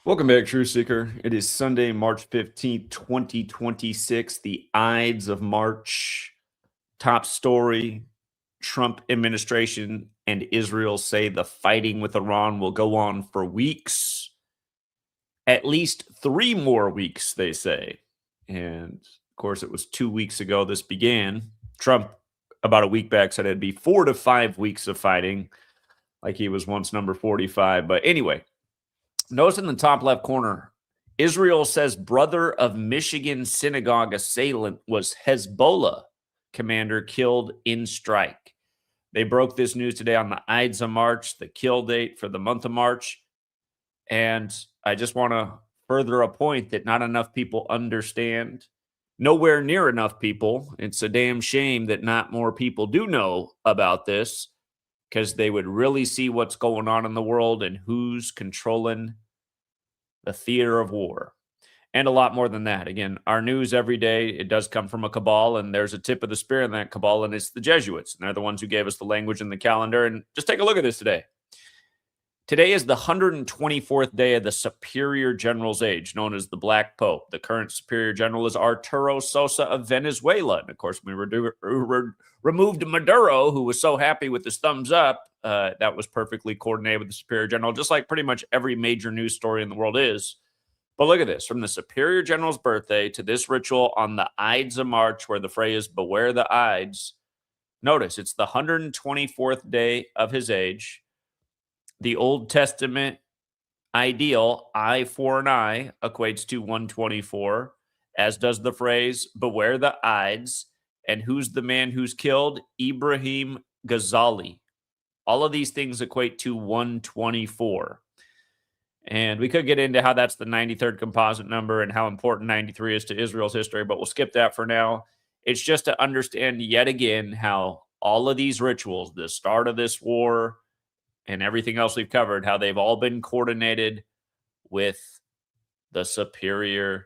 Welcome back, True Seeker. It is Sunday, March 15th, 2026, the Ides of March. Top story: Trump administration and Israel say the fighting with Iran will go on for weeks. At least 3 more weeks, they say. And of course, it was 2 weeks ago this began. Trump, about a week back, said it'd be 4 to 5 weeks of fighting, like he was once number 45. But anyway, notice in the top left corner, Israel says brother of Michigan synagogue assailant was Hezbollah commander killed in strike. They broke this news today on the Ides of March, the kill date for the month of March. And I just want to further a point that not enough people understand. Nowhere near enough people. It's a damn shame that not more people do know about this, because they would really see what's going on in the world and who's controlling the theater of war. And a lot more than that. Again, our news every day, it does come from a cabal, and there's a tip of the spear in that cabal, and it's the Jesuits. And they're the ones who gave us the language and the calendar. And just take a look at this today. Today is the 124th day of the Superior General's age, known as the Black Pope. The current Superior General is Arturo Sosa of Venezuela. And of course, we removed Maduro, who was so happy with his thumbs up. That was perfectly coordinated with the Superior General, just like pretty much every major news story in the world is. But look at this. From the Superior General's birthday to this ritual on the Ides of March, where the phrase, beware the Ides. Notice, it's the 124th day of his age. The Old Testament ideal, eye for an eye, equates to 124, as does the phrase, beware the Ides. And who's the man who's killed? Ibrahim Ghazali. All of these things equate to 124. And we could get into how that's the 93rd composite number and how important 93 is to Israel's history, but we'll skip that for now. It's just to understand yet again how all of these rituals, the start of this war, and everything else we've covered, how they've all been coordinated with the Superior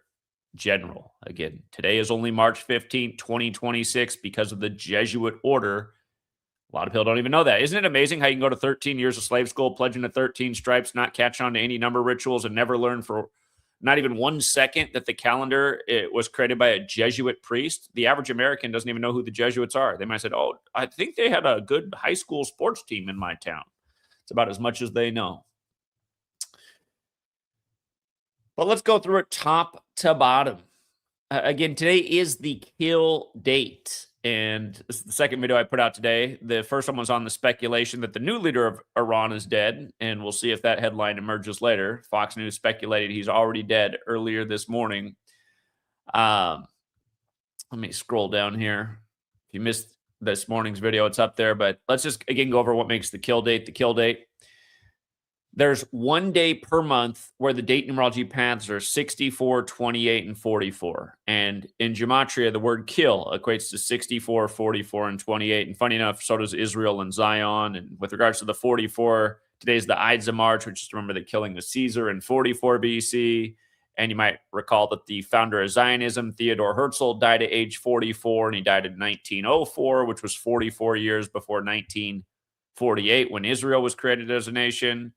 General. Again, today is only March 15th, 2026, because of the Jesuit order. A lot of people don't even know that. Isn't it amazing how you can go to 13 years of slave school, pledging to 13 stripes, not catch on to any number rituals, and never learn for not even 1 second that the calendar was created by a Jesuit priest? The average American doesn't even know who the Jesuits are. They might have said, oh, I think they had a good high school sports team in my town. It's about as much as they know. But let's go through it top to bottom. Again, today is the kill date. And this is the second video I put out today. The first one was on the speculation that the new leader of Iran is dead. And we'll see if that headline emerges later. Fox News speculated he's already dead earlier this morning. Let me scroll down here. If you missed this morning's video, it's up there, but let's just again go over what makes the kill date the kill date. There's 1 day per month where the date numerology paths are 64, 28, and 44. And in Gematria, the word kill equates to 64, 44, and 28. And funny enough, so does Israel and Zion. And with regards to the 44, today's the Ides of March, which is to remember the killing of Caesar in 44 BC. And you might recall that the founder of Zionism, Theodor Herzl, died at age 44, and he died in 1904, which was 44 years before 1948 when Israel was created as a nation.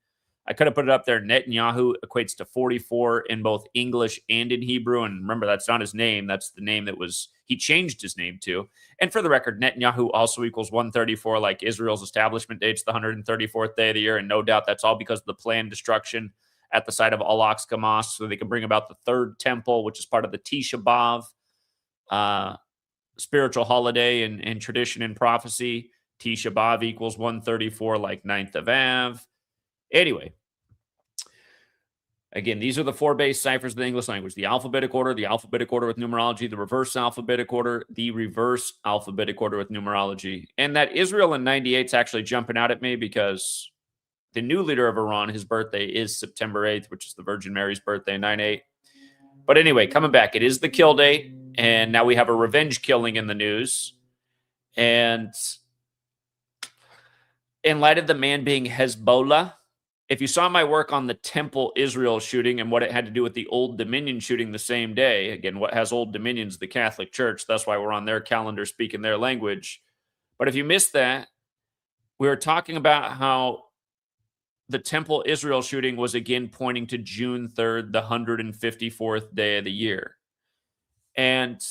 I could have put it up there. Netanyahu equates to 44 in both English and in Hebrew. And remember, that's not his name. That's the name that he changed his name to. And for the record, Netanyahu also equals 134, like Israel's establishment date's the 134th day of the year. And no doubt that's all because of the planned destruction at the site of Al-Aqsa Mosque, so they can bring about the third temple, which is part of the Tisha B'Av spiritual holiday and tradition and prophecy. Tisha B'Av equals 134, like 9th of Av. Anyway, again, these are the 4 base ciphers of the English language: the alphabetic order with numerology, the reverse alphabetic order with numerology. And that Israel in 98 is actually jumping out at me because the new leader of Iran, his birthday is September 8th, which is the Virgin Mary's birthday, 9/8. But anyway, coming back, it is the kill date, and now we have a revenge killing in the news. And in light of the man being Hezbollah, if you saw my work on the Temple Israel shooting and what it had to do with the Old Dominion shooting the same day, again, what has Old Dominions? The Catholic Church. That's why we're on their calendar speaking their language. But if you missed that, we were talking about how the Temple Israel shooting was again pointing to June 3rd, the 154th day of the year. And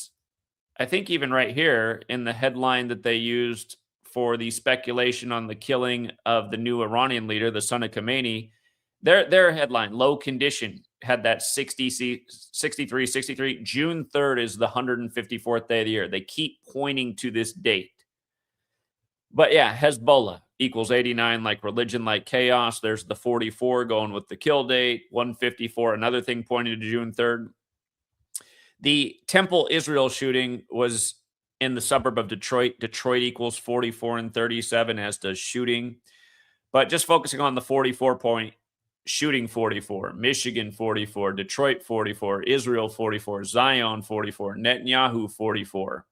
I think even right here in the headline that they used for the speculation on the killing of the new Iranian leader, the son of Khomeini, their headline, low condition, had that 63. June 3rd is the 154th day of the year. They keep pointing to this date. But yeah, Hezbollah equals 89, like religion, like chaos. There's the 44 going with the kill date, 154, another thing pointing to June 3rd. The Temple Israel shooting was in the suburb of Detroit. Detroit equals 44 and 37, as does shooting. But just focusing on the 44 point, shooting 44, Michigan 44, Detroit 44, Israel 44, Zion 44, Netanyahu 44.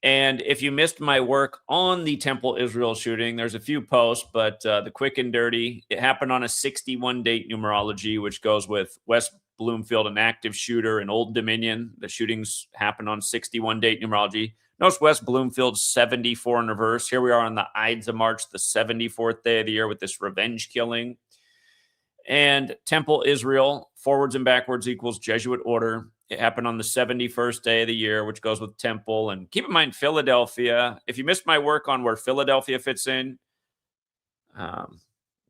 And if you missed my work on the Temple Israel shooting, there's a few posts, but the quick and dirty, it happened on a 61 date numerology, which goes with West Bloomfield, an active shooter, and Old Dominion. The shootings happened on 61 date numerology. Notice West Bloomfield 74 in reverse. Here we are on the Ides of March, the 74th day of the year with this revenge killing. And Temple Israel, forwards and backwards equals Jesuit order. It happened on the 71st day of the year, which goes with Temple. And keep in mind, Philadelphia, if you missed my work on where Philadelphia fits in,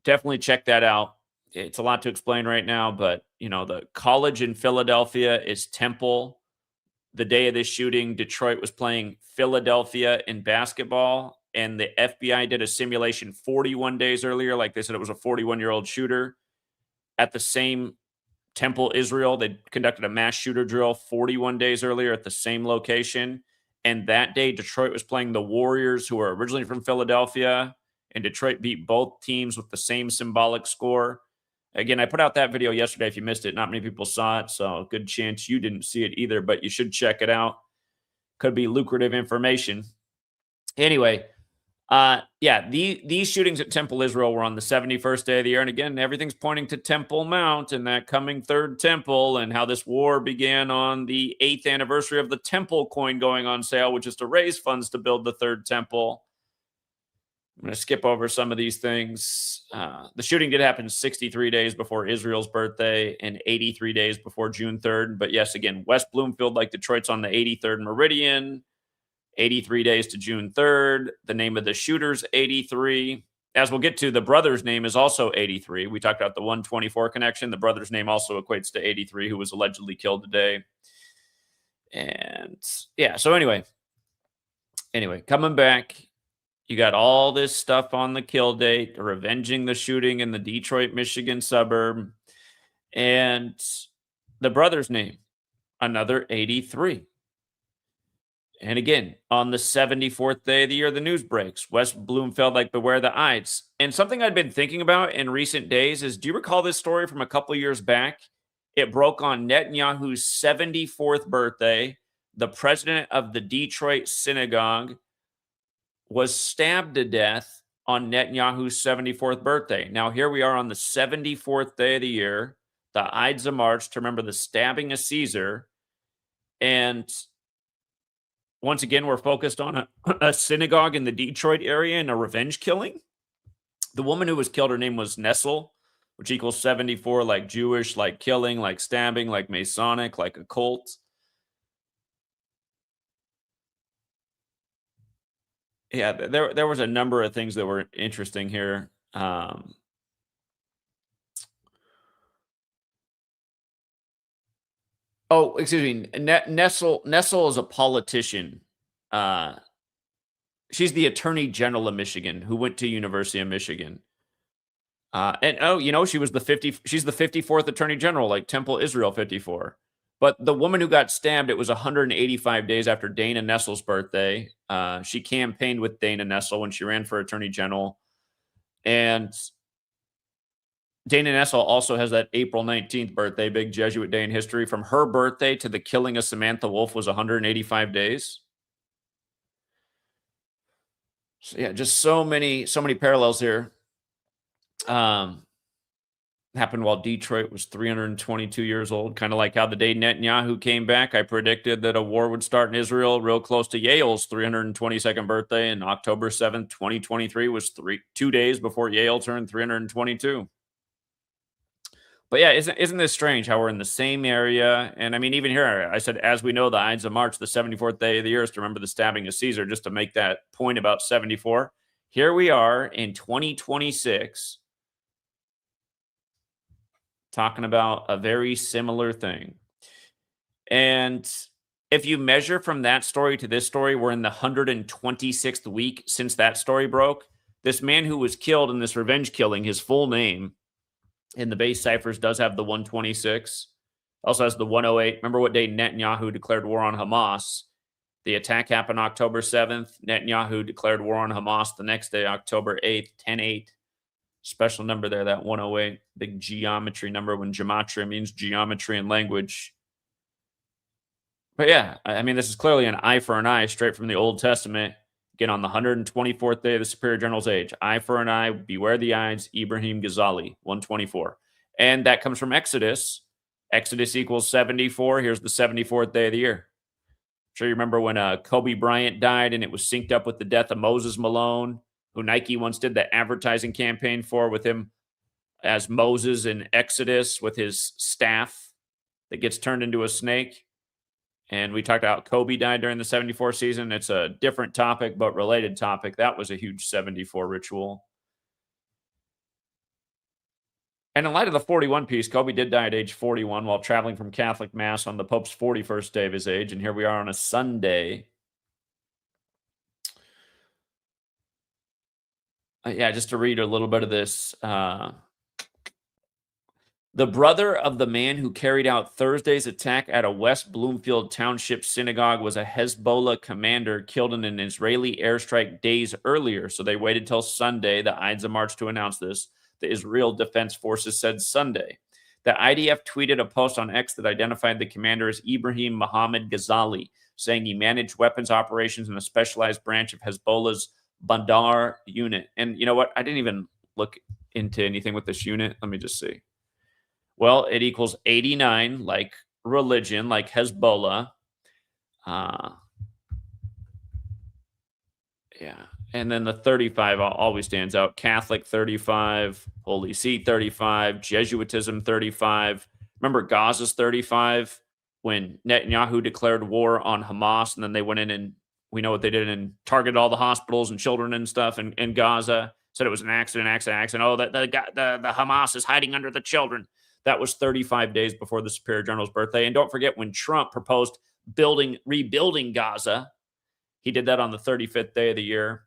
definitely check that out. It's a lot to explain right now, but, you know, the college in Philadelphia is Temple. The day of this shooting, Detroit was playing Philadelphia in basketball, and the FBI did a simulation 41 days earlier. Like they said, it was a 41-year-old shooter. At the same Temple Israel, they conducted a mass shooter drill 41 days earlier at the same location. And that day, Detroit was playing the Warriors, who are originally from Philadelphia, and Detroit beat both teams with the same symbolic score. Again, I put out that video yesterday. If you missed it, not many people saw it, so good chance you didn't see it either, but you should check it out. Could be lucrative information. Anyway, these shootings at Temple Israel were on the 71st day of the year. And again, everything's pointing to Temple Mount and that coming third temple, and how this war began on the 8th anniversary of the temple coin going on sale, which is to raise funds to build the third temple. I'm going to skip over some of these things. The shooting did happen 63 days before Israel's birthday and 83 days before June 3rd. But yes, again, West Bloomfield, like Detroit's on the 83rd meridian. 83 days to June 3rd. The name of the shooter's 83. As we'll get to, the brother's name is also 83. We talked about the 124 connection. The brother's name also equates to 83, who was allegedly killed today. And yeah, so anyway, coming back, you got all this stuff on the kill date, revenging the shooting in the Detroit, Michigan suburb. And the brother's name, another 83. And again, on the 74th day of the year, the news breaks. West Bloomfield, like, beware the Ides. And something I'd been thinking about in recent days is, do you recall this story from a couple years back? It broke on Netanyahu's 74th birthday. The president of the Detroit synagogue was stabbed to death on Netanyahu's 74th birthday. Now, here we are on the 74th day of the year, the Ides of March, to remember the stabbing of Caesar. And once again, we're focused on a synagogue in the Detroit area and a revenge killing. The woman who was killed, her name was Nessel, which equals 74, like Jewish, like killing, like stabbing, like Masonic, like occult. Yeah, there was a number of things that were interesting here. Excuse me. Nessel is a politician. She's the attorney general of Michigan who went to University of Michigan. She was she's the 54th attorney general, like Temple Israel 54. But the woman who got stabbed, it was 185 days after Dana Nessel's birthday. She campaigned with Dana Nessel when she ran for attorney general. And Dana Nessel also has that April 19th birthday, big Jesuit day in history. From her birthday to the killing of Samantha Woll was 185 days. So yeah, just so many parallels here. Happened while Detroit was 322 years old, kind of like how the day Netanyahu came back, I predicted that a war would start in Israel real close to Yale's 322nd birthday, and October 7th, 2023 was 2 days before Yale turned 322. But yeah, isn't this strange how we're in the same area? And I mean, even here, I said, as we know, the Ides of March, the 74th day of the year, is to remember the stabbing of Caesar, just to make that point about 74. Here we are in 2026 talking about a very similar thing. And if you measure from that story to this story, we're in the 126th week since that story broke. This man who was killed in this revenge killing, his full name in the base ciphers does have the 126. Also has the 108. Remember what day Netanyahu declared war on Hamas? The attack happened October 7th. Netanyahu declared war on Hamas the next day, October 8th, 10-8. Special number there, that 108. Big geometry number when gematria means geometry and language. But yeah, I mean, this is clearly an eye for an eye straight from the Old Testament. Again, on the 124th day of the Superior General's age, eye for an eye, beware the Ides, Ibrahim Ghazali, 124. And that comes from Exodus. Exodus equals 74. Here's the 74th day of the year. I'm sure you remember when Kobe Bryant died and it was synced up with the death of Moses Malone, who Nike once did the advertising campaign for with him as Moses in Exodus with his staff that gets turned into a snake. And we talked about Kobe died during the 74 season. It's a different topic, but related topic. That was a huge 74 ritual. And in light of the 41 piece, Kobe did die at age 41 while traveling from Catholic Mass on the Pope's 41st day of his age. And here we are on a Sunday. Yeah, just to read a little bit of this. The brother of the man who carried out Thursday's attack at a West Bloomfield Township synagogue was a Hezbollah commander killed in an Israeli airstrike days earlier. So they waited till Sunday, the Ides of March, to announce this. The Israel Defense Forces said Sunday. The IDF tweeted a post on X that identified the commander as Ibrahim Mohammed Ghazali, saying he managed weapons operations in a specialized branch of Hezbollah's Bandar unit. And you know what? I didn't even look into anything with this unit. Let me just see. Well, it equals 89, like religion, like Hezbollah. Yeah. And then the 35 always stands out. Catholic 35, Holy See 35, Jesuitism 35. Remember Gaza's 35 when Netanyahu declared war on Hamas, and then they went in and we know what they did and targeted all the hospitals and children and stuff in Gaza. Said it was an accident. Oh, the Hamas is hiding under the children. That was 35 days before the Superior General's birthday. And don't forget when Trump proposed rebuilding Gaza, he did that on the 35th day of the year.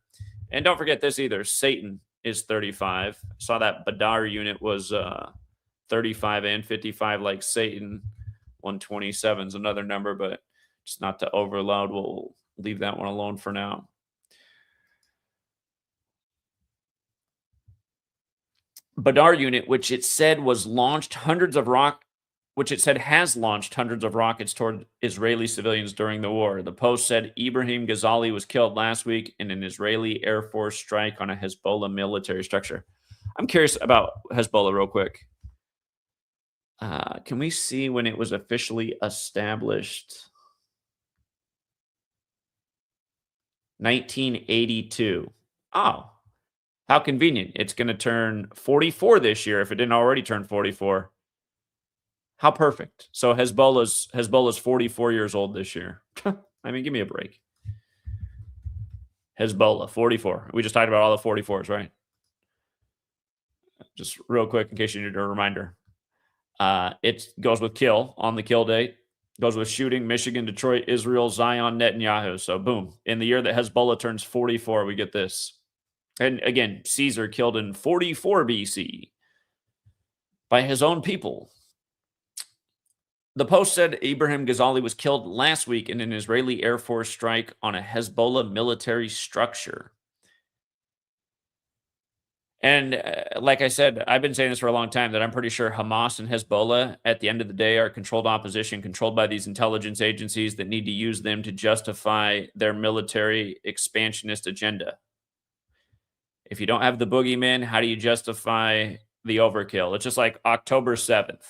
And don't forget this either. Satan is 35. I saw that Badar unit was 35 and 55 like Satan. 127 is another number, but just not to overload. We'll leave that one alone for now. Badar unit, which it said has launched hundreds of rockets toward Israeli civilians during the war. The Post said Ibrahim Ghazali was killed last week in an Israeli Air Force strike on a Hezbollah military structure. I'm curious about Hezbollah real quick. Can we see when it was officially established? 1982. Oh, how convenient. It's going to turn 44 this year if it didn't already turn 44. How perfect. So Hezbollah's 44 years old this year. I mean, give me a break. Hezbollah, 44. We just talked about all the 44s, right? Just real quick in case you need a reminder. It goes with kill on the kill date. Goes with shooting, Michigan, Detroit, Israel, Zion, Netanyahu. So boom. In the year that Hezbollah turns 44, we get this. And again, Caesar killed in 44 BC by his own people. The Post said Ibrahim Ghazali was killed last week in an Israeli Air Force strike on a Hezbollah military structure. And like I said, I've been saying this for a long time, that I'm pretty sure Hamas and Hezbollah, at the end of the day, are controlled opposition, controlled by these intelligence agencies that need to use them to justify their military expansionist agenda. If you don't have the boogeyman, how do you justify the overkill. It's just like October 7th.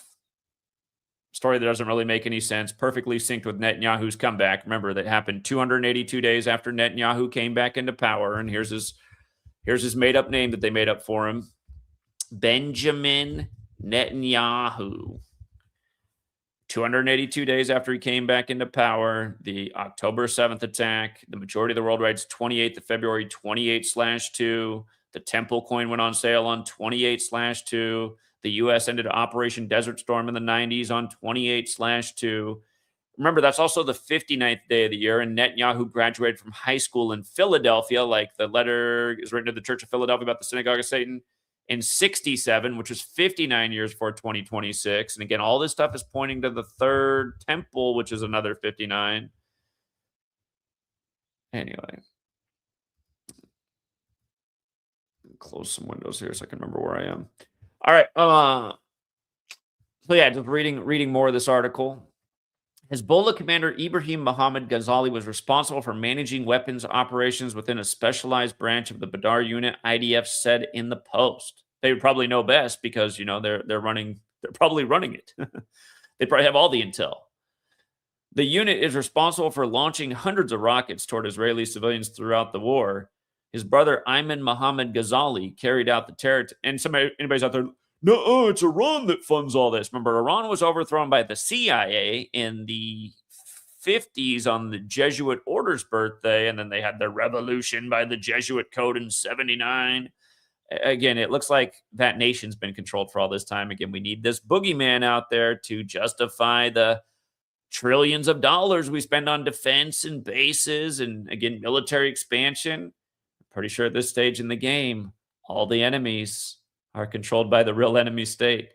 Story that doesn't really make any sense. Perfectly synced with Netanyahu's comeback. Remember, that happened 282 days after Netanyahu came back into power. And here's his made-up name that they made up for him. Benjamin Netanyahu. 282 days after he came back into power, the October 7th attack, the majority of the world writes 28th of February, 28/2. The Temple coin went on sale on 28/2. The U.S. ended Operation Desert Storm in the 90s on 28/2. Remember, that's also the 59th day of the year, and Netanyahu graduated from high school in Philadelphia, like the letter is written to the Church of Philadelphia about the synagogue of Satan, in 67, which was 59 years before 2026. And again, all this stuff is pointing to the third temple, which is another 59. Anyway. Close some windows here so I can remember where I am. All right. So yeah, just reading more of this article. Hezbollah commander Ibrahim Ghazali was responsible for managing weapons operations within a specialized branch of the Badr unit, IDF said in the Post. They would probably know best because, you know, they're probably running it. They probably have all the intel. The unit is responsible for launching hundreds of rockets toward Israeli civilians throughout the war. His brother Ayman Mohammed Ghazali carried out the terror. And anybody's out there, no, it's Iran that funds all this. Remember, Iran was overthrown by the CIA in the 50s on the Jesuit order's birthday, and then they had their revolution by the Jesuit code in 79. Again, it looks like that nation's been controlled for all this time. Again, we need this boogeyman out there to justify the trillions of dollars we spend on defense and bases and, again, military expansion. Pretty sure at this stage in the game, all the enemies are controlled by the real enemy state,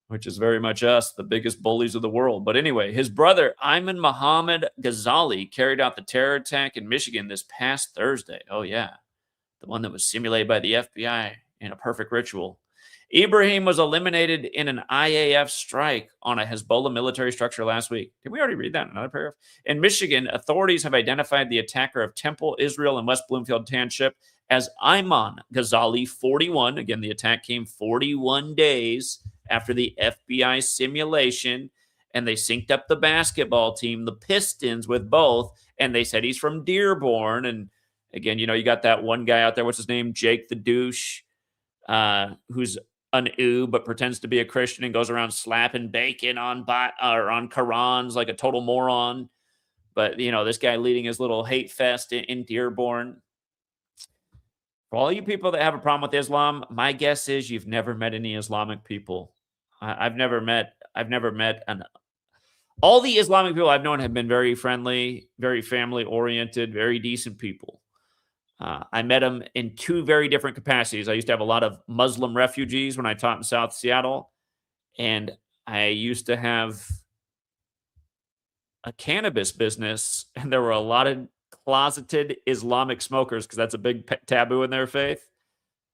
which is very much us, the biggest bullies of the world. But anyway, his brother, Ayman Mohammed Ghazali, carried out the terror attack in Michigan this past Thursday. Oh, yeah. The one that was simulated by the FBI in a perfect ritual. Ibrahim was eliminated in an IAF strike on a Hezbollah military structure last week. Did we already read that in another paragraph? In Michigan, authorities have identified the attacker of Temple, Israel, and West Bloomfield Township as Ayman Ghazali, 41. Again, the attack came 41 days after the FBI simulation, and they synced up the basketball team, the Pistons, with both, and they said he's from Dearborn. And again, you know, you got that one guy out there, what's his name? Jake the douche, who's an but pretends to be a Christian and goes around slapping bacon on Qurans like a total moron. But, you know, this guy leading his little hate fest in Dearborn. For all you people that have a problem with Islam, my guess is you've never met any Islamic people. I've never met all the Islamic people I've known have been very friendly, very family oriented, very decent people. I met them in two very different capacities. I used to have a lot of Muslim refugees when I taught in South Seattle, and I used to have a cannabis business, and there were a lot of closeted Islamic smokers because that's a big taboo in their faith.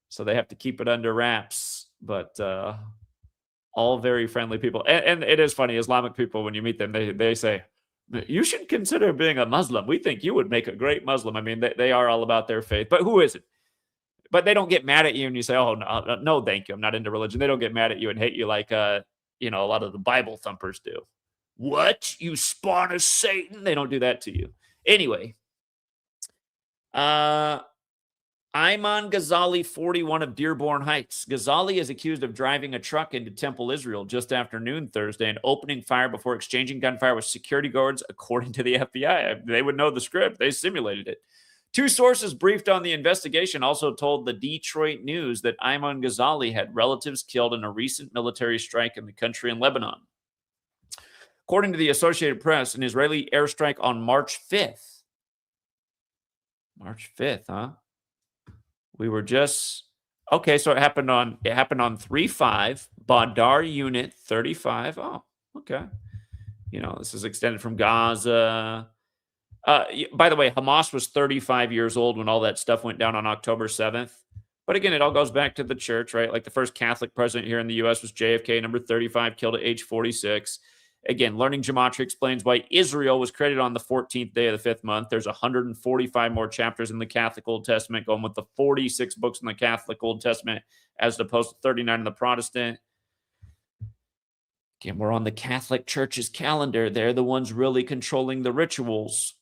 So they have to keep it under wraps, but all very friendly people. And it is funny, Islamic people, when you meet them, they say, you should consider being a Muslim. We think you would make a great Muslim. I mean, they are all about their faith, but who isn't? But they don't get mad at you and you say, oh, no, thank you. I'm not into religion. They don't get mad at you and hate you like, you know, a lot of the Bible thumpers do. What? You spawn of Satan? They don't do that to you. Anyway, Ayman Ghazali, 41, of Dearborn Heights. Ghazali is accused of driving a truck into Temple, Israel just after noon Thursday and opening fire before exchanging gunfire with security guards, according to the FBI. They would know the script. They simulated it. Two sources briefed on the investigation also told the Detroit News that Ayman Ghazali had relatives killed in a recent military strike in the country in Lebanon. According to the Associated Press, an Israeli airstrike on March 5th. March 5th, huh? We were just okay. So it happened on 3/5, Badr Unit 35. Oh, okay. You know, this is extended from Gaza. By the way, Hamas was 35 years old when all that stuff went down on October 7th. But again, it all goes back to the church, right? Like the first Catholic president here in the U.S. was JFK, number 35, killed at age 46. Again, learning gematria explains why Israel was created on the 14th day of the 5th month. There's 145 more chapters in the Catholic Old Testament, going with the 46 books in the Catholic Old Testament as opposed to 39 in the Protestant. Again, we're on the Catholic Church's calendar. They're the ones really controlling the rituals.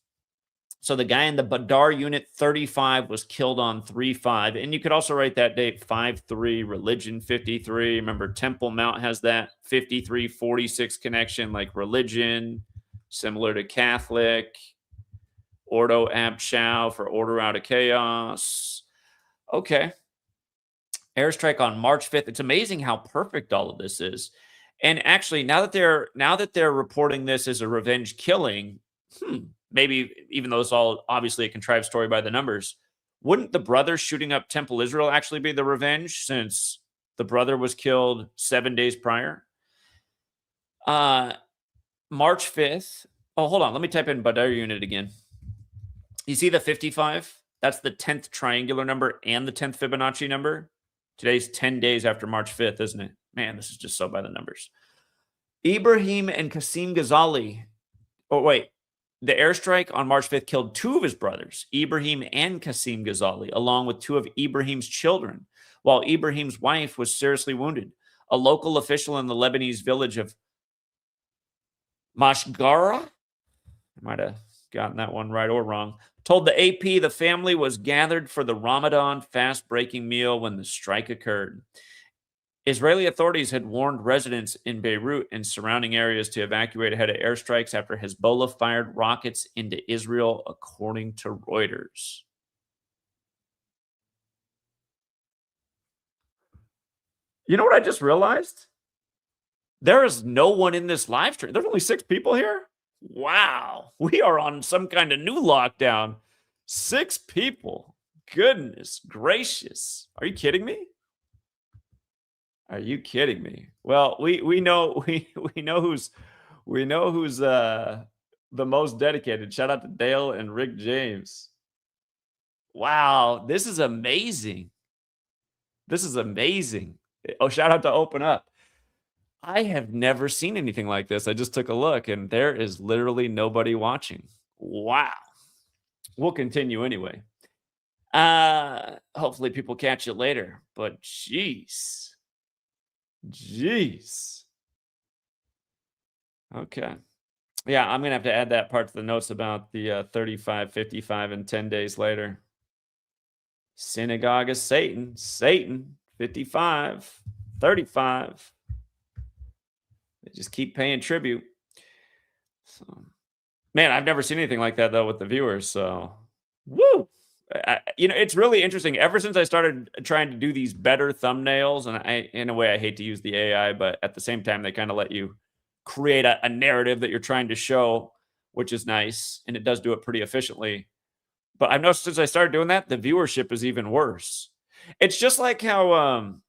So the guy in the Badar Unit 35 was killed on 3/5. And you could also write that date 5/3, religion 53. Remember, Temple Mount has that 53-46 connection, like religion, similar to Catholic. Ordo ab chao for order out of chaos. Okay. Airstrike on March 5th. It's amazing how perfect all of this is. And actually, now that they're reporting this as a revenge killing, maybe even though it's all obviously a contrived story by the numbers, wouldn't the brother shooting up Temple Israel actually be the revenge, since the brother was killed 7 days prior? March 5th. Oh, hold on. Let me type in Badar unit again. You see the 55? That's the 10th triangular number and the 10th Fibonacci number. Today's 10 days after March 5th, isn't it? Man, this is just so by the numbers. Ibrahim and Qasim Ghazali. Oh, wait. The airstrike on March 5th killed 2 of his brothers, Ibrahim and Qasim Ghazali, along with 2 of Ibrahim's children, while Ibrahim's wife was seriously wounded. A local official in the Lebanese village of Mashgara, I might have gotten that one right or wrong, told the AP the family was gathered for the Ramadan fast-breaking meal when the strike occurred. Israeli authorities had warned residents in Beirut and surrounding areas to evacuate ahead of airstrikes after Hezbollah fired rockets into Israel, according to Reuters. You know what I just realized? There is no one in this live stream. There's only 6 people here? Wow. We are on some kind of new lockdown. 6 people. Goodness gracious. Are you kidding me? Are you kidding me? Well, we know who's the most dedicated. Shout out to Dale and Rick James. Wow, this is amazing. This is amazing. Oh, shout out to Open Up. I have never seen anything like this. I just took a look and there is literally nobody watching. Wow. We'll continue anyway. Hopefully people catch it later, but jeez. Okay. Yeah, I'm going to have to add that part to the notes about the 35, 55, and 10 days later. Synagogue of Satan. Satan, 55, 35. They just keep paying tribute. So, man, I've never seen anything like that, though, with the viewers. So, woo! It's really interesting. Ever since I started trying to do these better thumbnails, and in a way, I hate to use the AI, but at the same time, they kind of let you create a narrative that you're trying to show, which is nice, and it does do it pretty efficiently. But I've noticed since I started doing that, the viewership is even worse. It's just like how,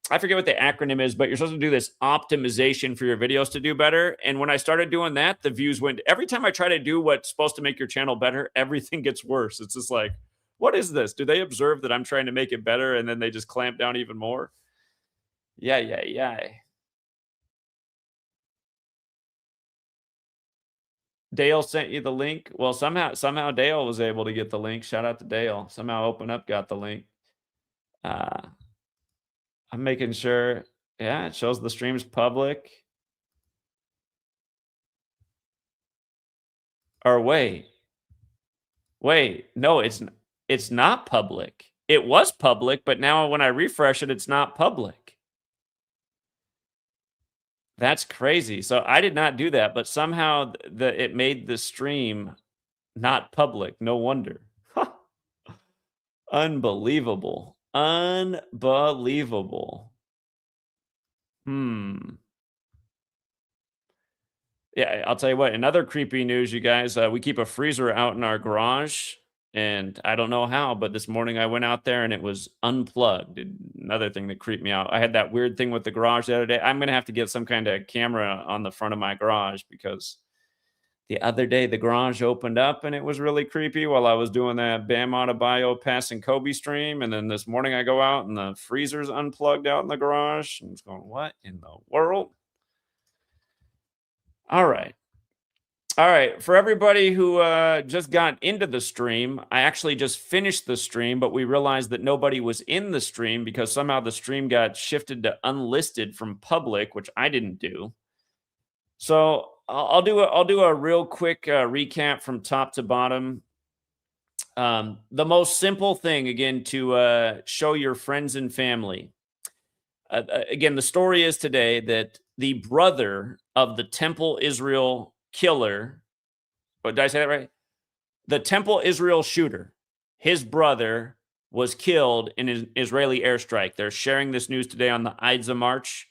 I forget what the acronym is, but you're supposed to do this optimization for your videos to do better. And when I started doing that, the views went, every time I try to do what's supposed to make your channel better, everything gets worse. It's just like, what is this? Do they observe that I'm trying to make it better and then they just clamp down even more? Yeah. Dale sent you the link. Well, somehow Dale was able to get the link. Shout out to Dale. Somehow Open Up got the link. I'm making sure. Yeah, it shows the stream's public. Or wait, no, it's not public. It was public, but now when I refresh it, it's not public. That's crazy. So I did not do that, but somehow it made the stream not public. No wonder. Unbelievable. Unbelievable. Yeah, I'll tell you what, another creepy news, you guys, we keep a freezer out in our garage, and I don't know how, but this morning I went out there and it was unplugged. Another thing that creeped me out. I had that weird thing with the garage the other day. I'm going to have to get some kind of camera on the front of my garage, because the other day the garage opened up and it was really creepy while I was doing that Bam Adebayo passing Kobe stream. And then this morning I go out and the freezer's unplugged out in the garage. I'm just going, what in the world? All right. All right, for everybody who just got into the stream, I actually just finished the stream, but we realized that nobody was in the stream because somehow the stream got shifted to unlisted from public, which I didn't do. So I'll do a real quick recap from top to bottom. The most simple thing, again, to show your friends and family. Again, the story is today that the brother of the Temple Israel killer, did I say that right? The Temple Israel shooter, his brother was killed in an Israeli airstrike. They're sharing this news today on the Ides of March.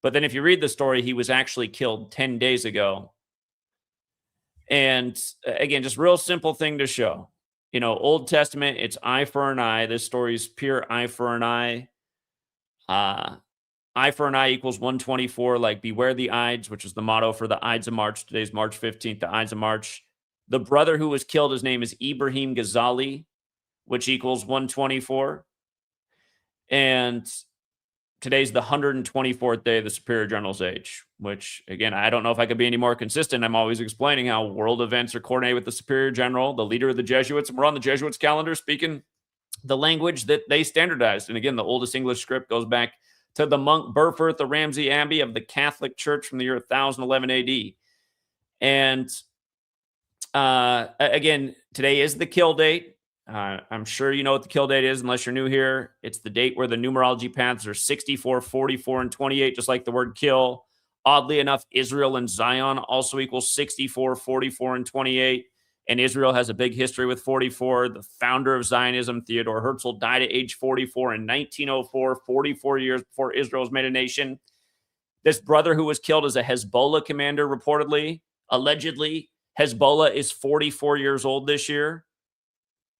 But then if you read the story, he was actually killed 10 days ago. And again, just real simple thing to show. You know, Old Testament, it's eye for an eye. This story is pure eye for an eye. Eye for an eye equals 124, like beware the Ides, which is the motto for the Ides of March. Today's March 15th, the Ides of March. The brother who was killed, his name is Ibrahim Ghazali, which equals 124. And today's the 124th day of the Superior General's age, which, again, I don't know if I could be any more consistent. I'm always explaining how world events are coordinated with the Superior General, the leader of the Jesuits. And we're on the Jesuits' calendar speaking the language that they standardized. And again, the oldest English script goes back to the monk Burford, the Ramsey Abbey of the Catholic Church from the year 1011 AD. And again, today is the kill date. I'm sure you know what the kill date is, unless you're new here. It's the date where the numerology paths are 64, 44, and 28, just like the word kill. Oddly enough, Israel and Zion also equals 64, 44, and 28. And Israel has a big history with 44. The founder of Zionism, Theodore Herzl, died at age 44 in 1904, 44 years before Israel was made a nation. This brother who was killed is a Hezbollah commander, reportedly. Allegedly, Hezbollah is 44 years old this year.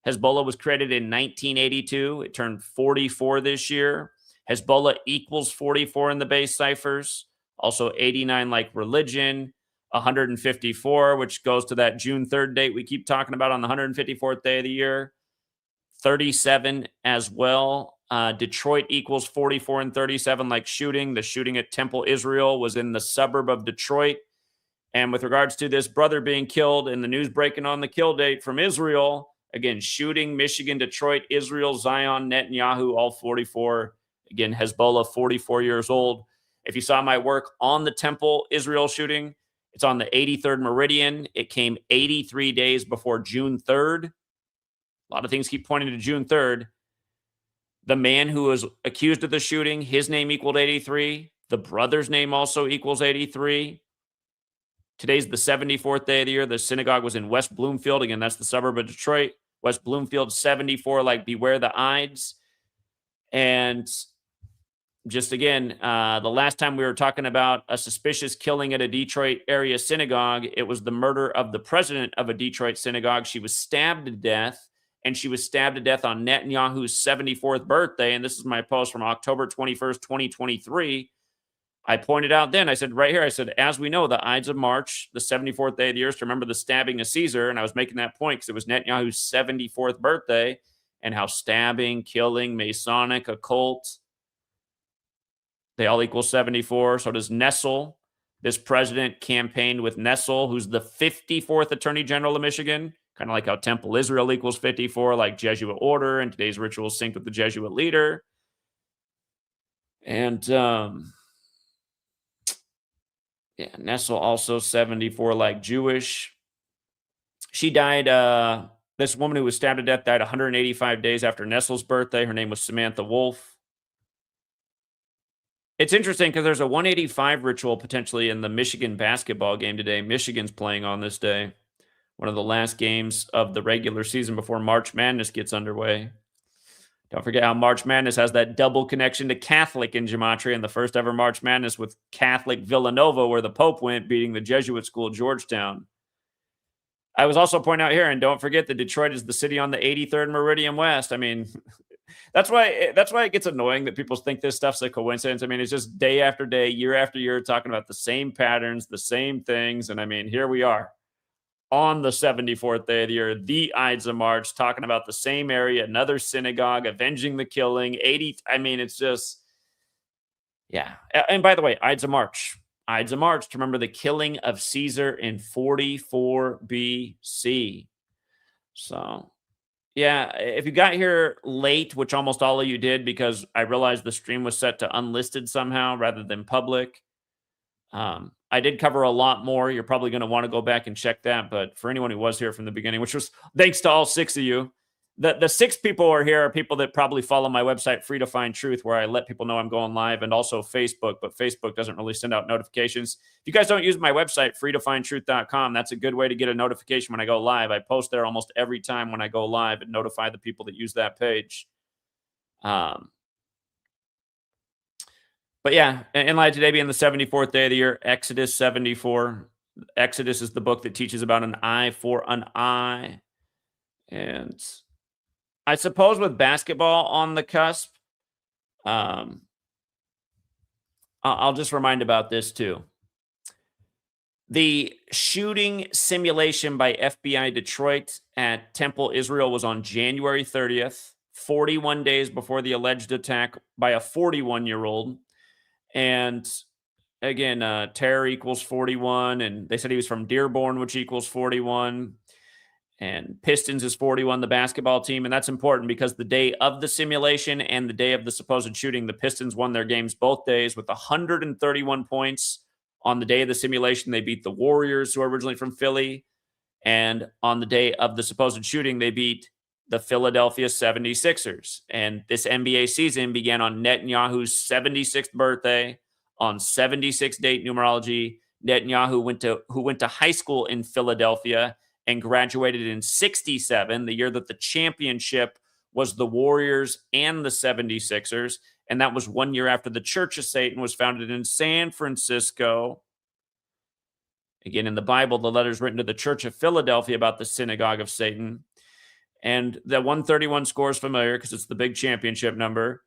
Hezbollah was created in 1982. It turned 44 this year. Hezbollah equals 44 in the base ciphers. Also 89 like religion. 154, which goes to that June 3rd date we keep talking about on the 154th day of the year. 37 as well. Detroit equals 44 and 37 like shooting. The shooting at Temple Israel was in the suburb of Detroit. And with regards to this brother being killed and the news breaking on the kill date from Israel, again, shooting, Michigan, Detroit, Israel, Zion, Netanyahu, all 44. Again, Hezbollah, 44 years old. If you saw my work on the Temple Israel shooting, it's on the 83rd meridian. It came 83 days before June 3rd. A lot of things keep pointing to June 3rd. The man who was accused of the shooting, his name equaled 83. The brother's name also equals 83. Today's the 74th day of the year. The synagogue was in West Bloomfield. Again, that's the suburb of Detroit. West Bloomfield, 74, like beware the Ides. And just again, the last time we were talking about a suspicious killing at a Detroit area synagogue, it was the murder of the president of a Detroit synagogue. She was stabbed to death, and she was stabbed to death on Netanyahu's 74th birthday. And this is my post from October 21st, 2023. I pointed out then, I said right here, I said, as we know, the Ides of March, the 74th day of the year, is to remember the stabbing of Caesar. And I was making that point because it was Netanyahu's 74th birthday, and how stabbing, killing, Masonic, occult, they all equal 74. So does Nessel. This president campaigned with Nessel, who's the 54th Attorney General of Michigan, kind of like how Temple Israel equals 54, like Jesuit order, and today's ritual synced with the Jesuit leader. And yeah, Nessel also 74, like Jewish. She died, this woman who was stabbed to death died 185 days after Nessel's birthday. Her name was Samantha Woll. It's interesting because there's a 185 ritual potentially in the Michigan basketball game today. Michigan's playing on this day, one of the last games of the regular season before March Madness gets underway. Don't forget how March Madness has that double connection to Catholic in Gematria, and the first ever March Madness with Catholic Villanova, where the Pope went, beating the Jesuit school Georgetown. I was also pointing out here, and don't forget that Detroit is the city on the 83rd Meridian West. I mean, that's why it gets annoying that people think this stuff's a coincidence. I mean, it's just day after day, year after year, talking about the same patterns, the same things. And I mean, here we are on the 74th day of the year, the Ides of March, talking about the same area, another synagogue, avenging the killing, 80. I mean, it's just, yeah. And by the way, Ides of March, Ides of March to remember the killing of Caesar in 44 BC. So, yeah, if you got here late, which almost all of you did because I realized the stream was set to unlisted somehow rather than public. I did cover a lot more. You're probably going to want to go back and check that. But for anyone who was here from the beginning, which was thanks to all 6 of you, the 6 people who are here are people that probably follow my website, Free to Find Truth, where I let people know I'm going live, and also Facebook. But Facebook doesn't really send out notifications. If you guys don't use my website, freetofindtruth.com, that's a good way to get a notification when I go live. I post there almost every time when I go live and notify the people that use that page. But yeah, in light today being the 74th day of the year, Exodus 74. Exodus is the book that teaches about an eye for an eye. And I suppose with basketball on the cusp, I'll just remind about this too. The shooting simulation by FBI Detroit at Temple, Israel was on January 30th, 41 days before the alleged attack by a 41-year-old. And again, terror equals 41. And they said he was from Dearborn, which equals 41. And Pistons is 41, the basketball team. And that's important because the day of the simulation and the day of the supposed shooting, the Pistons won their games both days with 131 points. On the day of the simulation, they beat the Warriors, who are originally from Philly. And on the day of the supposed shooting, they beat the Philadelphia 76ers. And this NBA season began on Netanyahu's 76th birthday on 76 date numerology. Netanyahu who went to high school in Philadelphia and graduated in 67, the year that the championship was the Warriors and the 76ers. And that was 1 year after the Church of Satan was founded in San Francisco. Again, in the Bible, the letters written to the Church of Philadelphia about the synagogue of Satan. And the 131 score is familiar because it's the big championship number.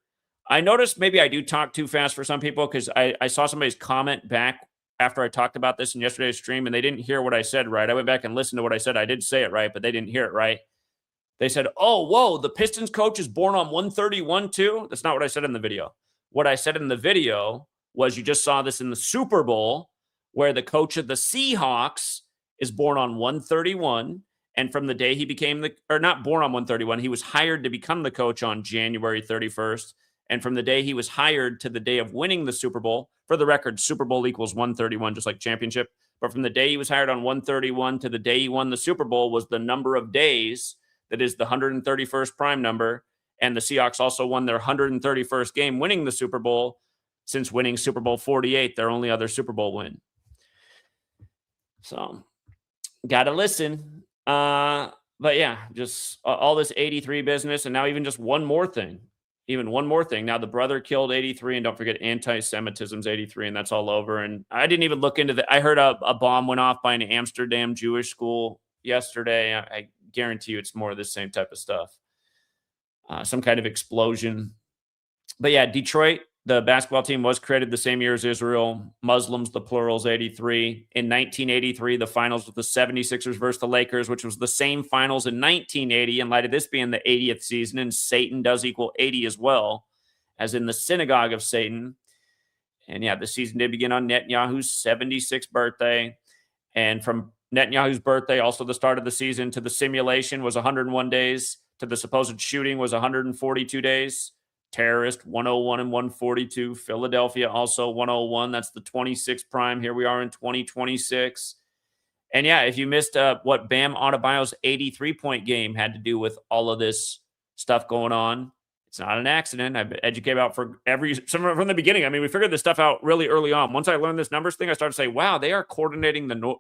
I noticed maybe I do talk too fast for some people because I saw somebody's comment back after I talked about this in yesterday's stream, and they didn't hear what I said right. I went back and listened to what I said. I did say it right, but they didn't hear it right. They said, oh, whoa, the Pistons coach is born on 131 too? That's not what I said in the video. What I said in the video was you just saw this in the Super Bowl where the coach of the Seahawks is born on 131. And from the day he became not born on 131, he was hired to become the coach on January 31st. And from the day he was hired to the day of winning the Super Bowl, for the record, Super Bowl equals 131, just like championship. But from the day he was hired on 131 to the day he won the Super Bowl was the number of days that is the 131st prime number. And the Seahawks also won their 131st game winning the Super Bowl since winning Super Bowl 48, their only other Super Bowl win. So, got to listen. But yeah, just all this 83 business. And now even just one more thing. Now the brother killed 83, and don't forget anti-Semitism's 83, and that's all over. And I didn't even look into that. I heard a bomb went off by an Amsterdam Jewish school yesterday. I guarantee you it's more of the same type of stuff. Some kind of explosion. But yeah, Detroit, the basketball team was created the same year as Israel. Muslims, the plural's 83. In 1983, the finals with the 76ers versus the Lakers, which was the same finals in 1980, in light of this being the 80th season, and Satan does equal 80 as well, as in the synagogue of Satan. And yeah, the season did begin on Netanyahu's 76th birthday. And from Netanyahu's birthday, also the start of the season, to the simulation was 101 days. To the supposed shooting was 142 days. Terrorist 101 and 142. Philadelphia also 101. That's the 26th prime. Here we are in 2026. And yeah, if you missed what Bam Adebayo's 83-point game had to do with all of this stuff going on, it's not an accident. I've been educated about from the beginning. I mean, we figured this stuff out really early on. Once I learned this numbers thing, I started to say, wow, they are coordinating the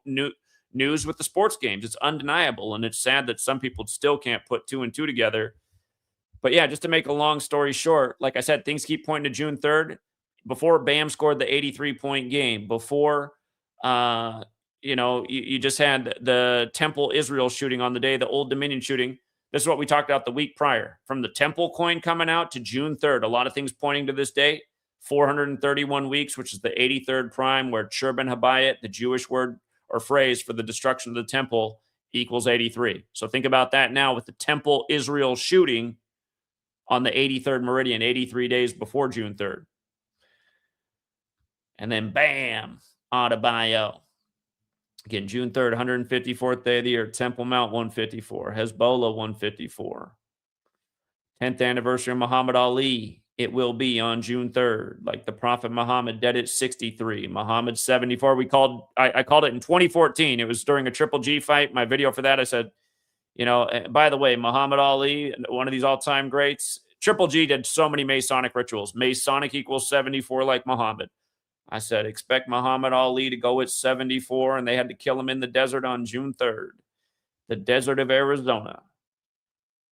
news with the sports games. It's undeniable. And it's sad that some people still can't put 2 and 2 together. But yeah, just to make a long story short, like I said, things keep pointing to June 3rd. Before Bam scored the 83-point game, before, you just had the Temple Israel shooting on the day, the Old Dominion shooting. This is what we talked about the week prior. From the Temple coin coming out to June 3rd, a lot of things pointing to this date. 431 weeks, which is the 83rd prime, where Churban Habayit, the Jewish word or phrase for the destruction of the temple, equals 83. So think about that now with the Temple Israel shooting on the 83rd meridian, 83 days before June 3rd. And then bam, Adebayo. Again, June 3rd, 154th day of the year. Temple Mount, 154. Hezbollah, 154. 10th anniversary of Muhammad Ali. It will be on June 3rd. Like the Prophet Muhammad, dead at 63. Muhammad, 74. I called it in 2014. It was during a Triple G fight. My video for that, I said, you know, by the way, Muhammad Ali, one of these all-time greats, Triple G did so many Masonic rituals. Masonic equals 74 like Muhammad. I said, expect Muhammad Ali to go at 74, and they had to kill him in the desert on June 3rd. The desert of Arizona.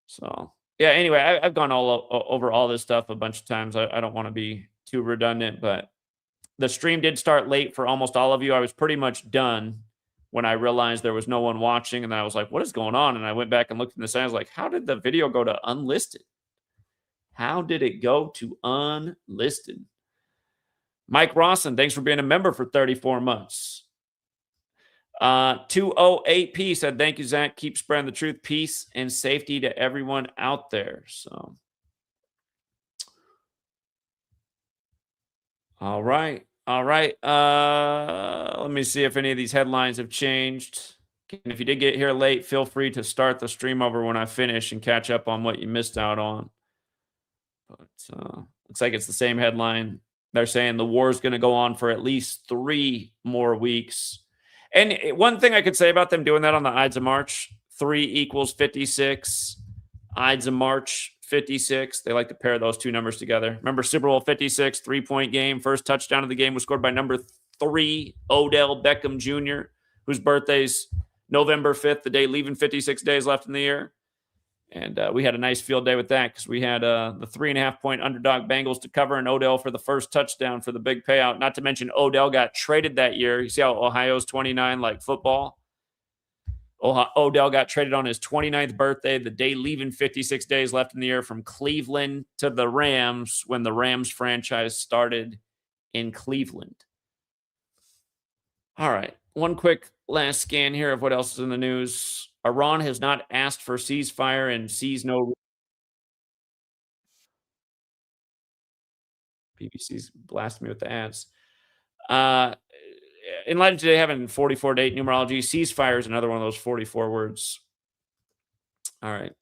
So, yeah, anyway, I've gone over all this stuff a bunch of times. I don't want to be too redundant, but the stream did start late for almost all of you. I was pretty much done when I realized there was no one watching, and then I was like, what is going on? And I went back and looked in the side. I was like, how did the video go to unlisted? How did it go to unlisted? Mike Rawson, thanks for being a member for 34 months. 208P said, thank you, Zach. Keep spreading the truth, peace, and safety to everyone out there. So, all right. All right. Let me see if any of these headlines have changed. And if you did get here late, feel free to start the stream over when I finish and catch up on what you missed out on. But looks like it's the same headline. They're saying the war is going to go on for at least 3 more weeks. And one thing I could say about them doing that on the Ides of March, 3 equals 56. Ides of March, 56. They like to pair those two numbers together. Remember Super Bowl 56, 3-point game. First touchdown of the game was scored by number 3, Odell Beckham Jr., whose birthday's November 5th, the day leaving 56 days left in the year. And we had a nice field day with that because we had the 3.5-point underdog Bengals to cover and Odell for the first touchdown for the big payout. Not to mention Odell got traded that year. You see how Ohio's 29 like football? Odell got traded on his 29th birthday, the day leaving 56 days left in the year, from Cleveland to the Rams when the Rams franchise started in Cleveland. All right. One quick last scan here of what else is in the news. Iran has not asked for ceasefire and sees no... BBC's blasting me with the ads. In light of today having 44-date numerology, ceasefire is another one of those 44 words. All right.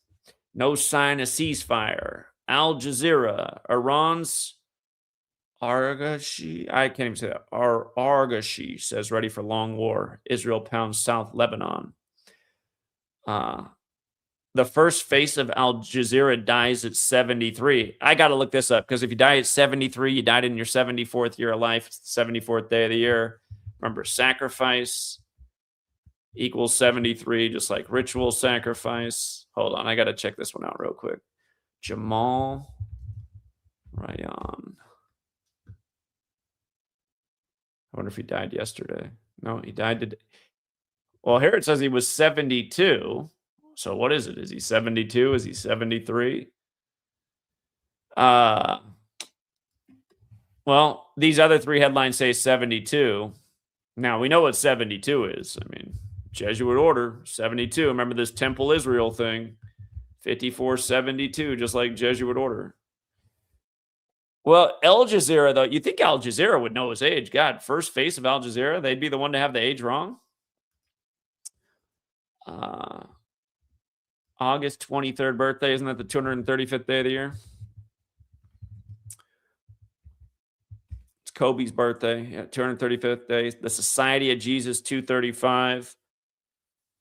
No sign of ceasefire. Al Jazeera, Iran's Argashi, I can't even say that. Argashi says ready for long war. Israel pounds South Lebanon. The first face of Al Jazeera dies at 73. I got to look this up because if you die at 73, you died in your 74th year of life. It's the 74th day of the year. Remember, sacrifice equals 73, just like ritual sacrifice. Hold on, I got to check this one out real quick. Jamal Ryan. I wonder if he died yesterday. No, he died today. Well, here it says he was 72. So what is it? Is he 72? Is he 73? Well, these other 3 headlines say 72. Now, we know what 72 is. I mean, Jesuit order, 72. Remember this Temple Israel thing? 5472, just like Jesuit order. Well, Al Jazeera, though, you think Al Jazeera would know his age. God, first face of Al Jazeera, they'd be the one to have the age wrong. August 23rd birthday, isn't that the 235th day of the year? It's Kobe's birthday, yeah, 235th day. The Society of Jesus, 235.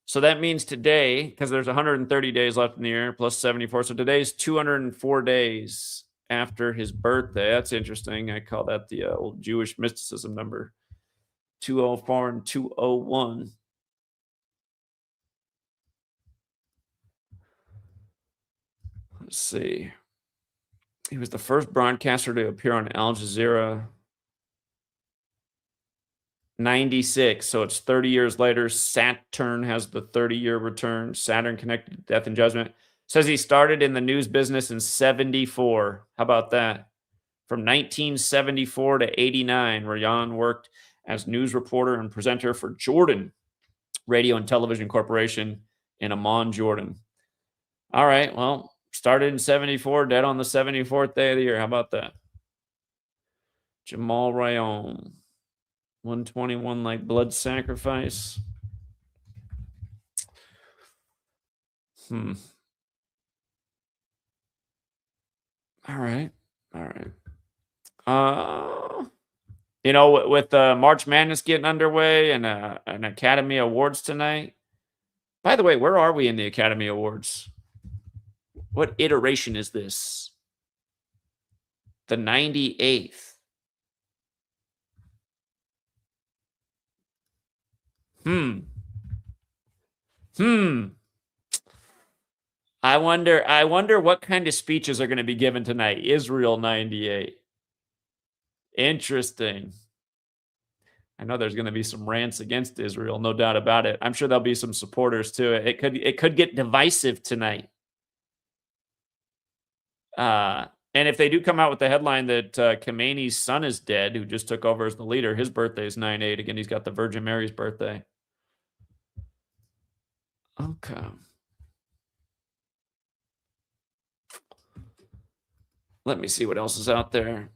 So that means today, because there's 130 days left in the year, plus 74. So today's 204 days after his birthday. That's interesting. I call that the old Jewish mysticism number. 204 and 201. Let's see. He was the first broadcaster to appear on Al Jazeera. 96. So it's 30 years later. Saturn has the 30-year return. Saturn connected to death and judgment. Says he started in the news business in 74. How about that? From 1974 to 89, Rayan worked as news reporter and presenter for Jordan Radio and Television Corporation in Amman, Jordan. All right, well, started in 74, dead on the 74th day of the year. How about that? Jamal Rayan. 121 like blood sacrifice. All right. You know, with March Madness getting underway and an Academy Awards tonight. By the way, where are we in the Academy Awards? What iteration is this? The 98th. I wonder what kind of speeches are going to be given tonight. Israel 98. Interesting. I know there's going to be some rants against Israel, no doubt about it. I'm sure there'll be some supporters to it. It could get divisive tonight. And if they do come out with the headline that Khamenei's son is dead, who just took over as the leader, his birthday is 9/8. Again, he's got the Virgin Mary's birthday. Okay. Let me see what else is out there.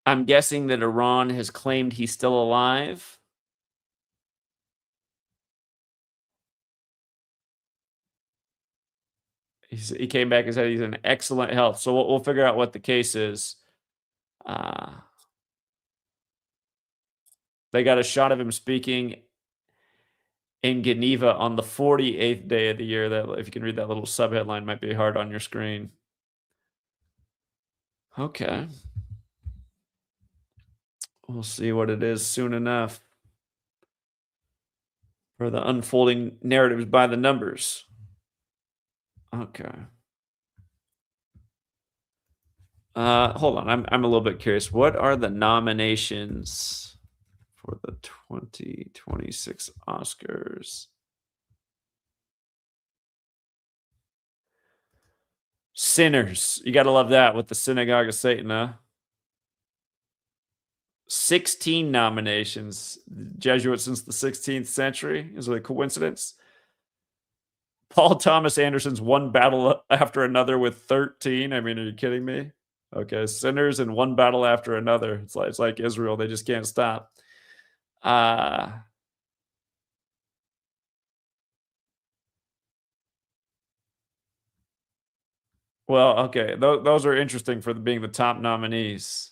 I'm guessing that Iran has claimed he's still alive. He came back and said he's in excellent health. So we'll figure out what the case is. They got a shot of him speaking in Geneva on the 48th day of the year. That, if you can read that little subheadline, might be hard on your screen. Okay. We'll see what it is soon enough. For the unfolding narratives by the numbers. Okay. Hold on. I'm a little bit curious. What are the nominations for the 2026 Oscars? Sinners. You got to love that with the Synagogue of Satan, huh? 16 nominations. Jesuit since the 16th century. Is it a coincidence? Paul Thomas Anderson's One Battle After Another with 13. I mean, are you kidding me? Okay, Sinners and One Battle After Another. It's like Israel. They just can't stop. Well, okay. Those are interesting for being the top nominees.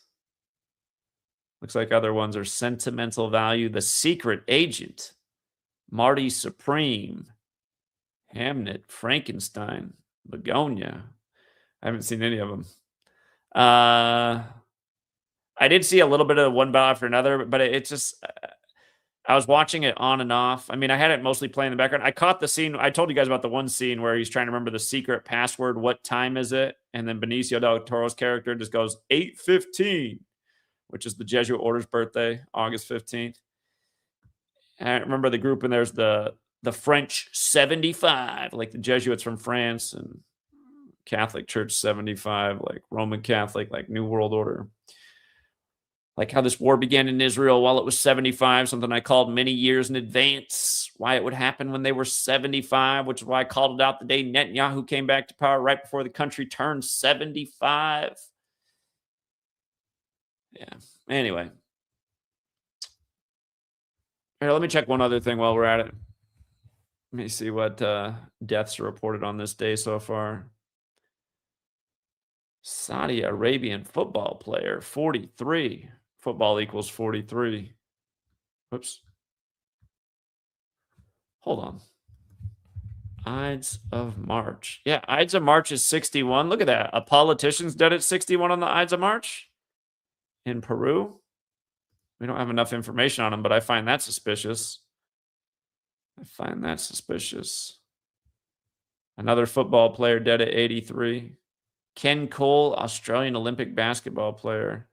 Looks like other ones are Sentimental Value, The Secret Agent, Marty Supreme, Hamnet, Frankenstein, Begonia. I haven't seen any of them. I did see a little bit of One Battle After Another, but it's just... I was watching it on and off. I mean, I had it mostly playing in the background. I caught the scene. I told you guys about the one scene where he's trying to remember the secret password. What time is it? And then Benicio del Toro's character just goes 8:15, which is the Jesuit order's birthday, August 15th. And I remember the group, and there's the French 75, like the Jesuits from France, and Catholic Church 75, like Roman Catholic, like New World Order. Like how this war began in Israel while it was 75, something I called many years in advance, why it would happen when they were 75, which is why I called it out the day Netanyahu came back to power right before the country turned 75. Yeah. Anyway. Here, let me check one other thing while we're at it. Let me see what deaths are reported on this day so far. Saudi Arabian football player, 43. Football equals 43. Whoops. Hold on. Ides of March. Yeah, Ides of March is 61. Look at that. A politician's dead at 61 on the Ides of March in Peru. We don't have enough information on him, but I find that suspicious. Another football player dead at 83. Ken Cole, Australian Olympic basketball player.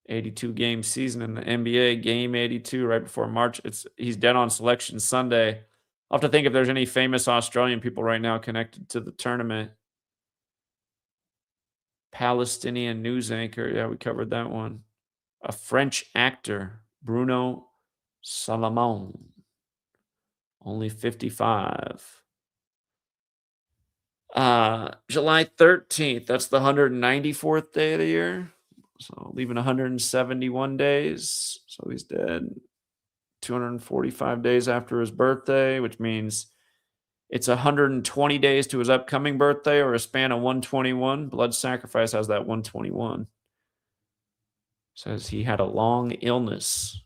82 game season in the NBA, game 82 right before March. He's dead on Selection Sunday. I'll have to think if there's any famous Australian people right now connected to the tournament. Palestinian news anchor. Yeah, we covered that one. A French actor, Bruno Salamon. Only 55. July 13th, that's the 194th day of the year. So leaving 171 days. So he's dead 245 days after his birthday, which means it's 120 days to his upcoming birthday, or a span of 121. Blood Sacrifice has that 121. Says he had a long illness.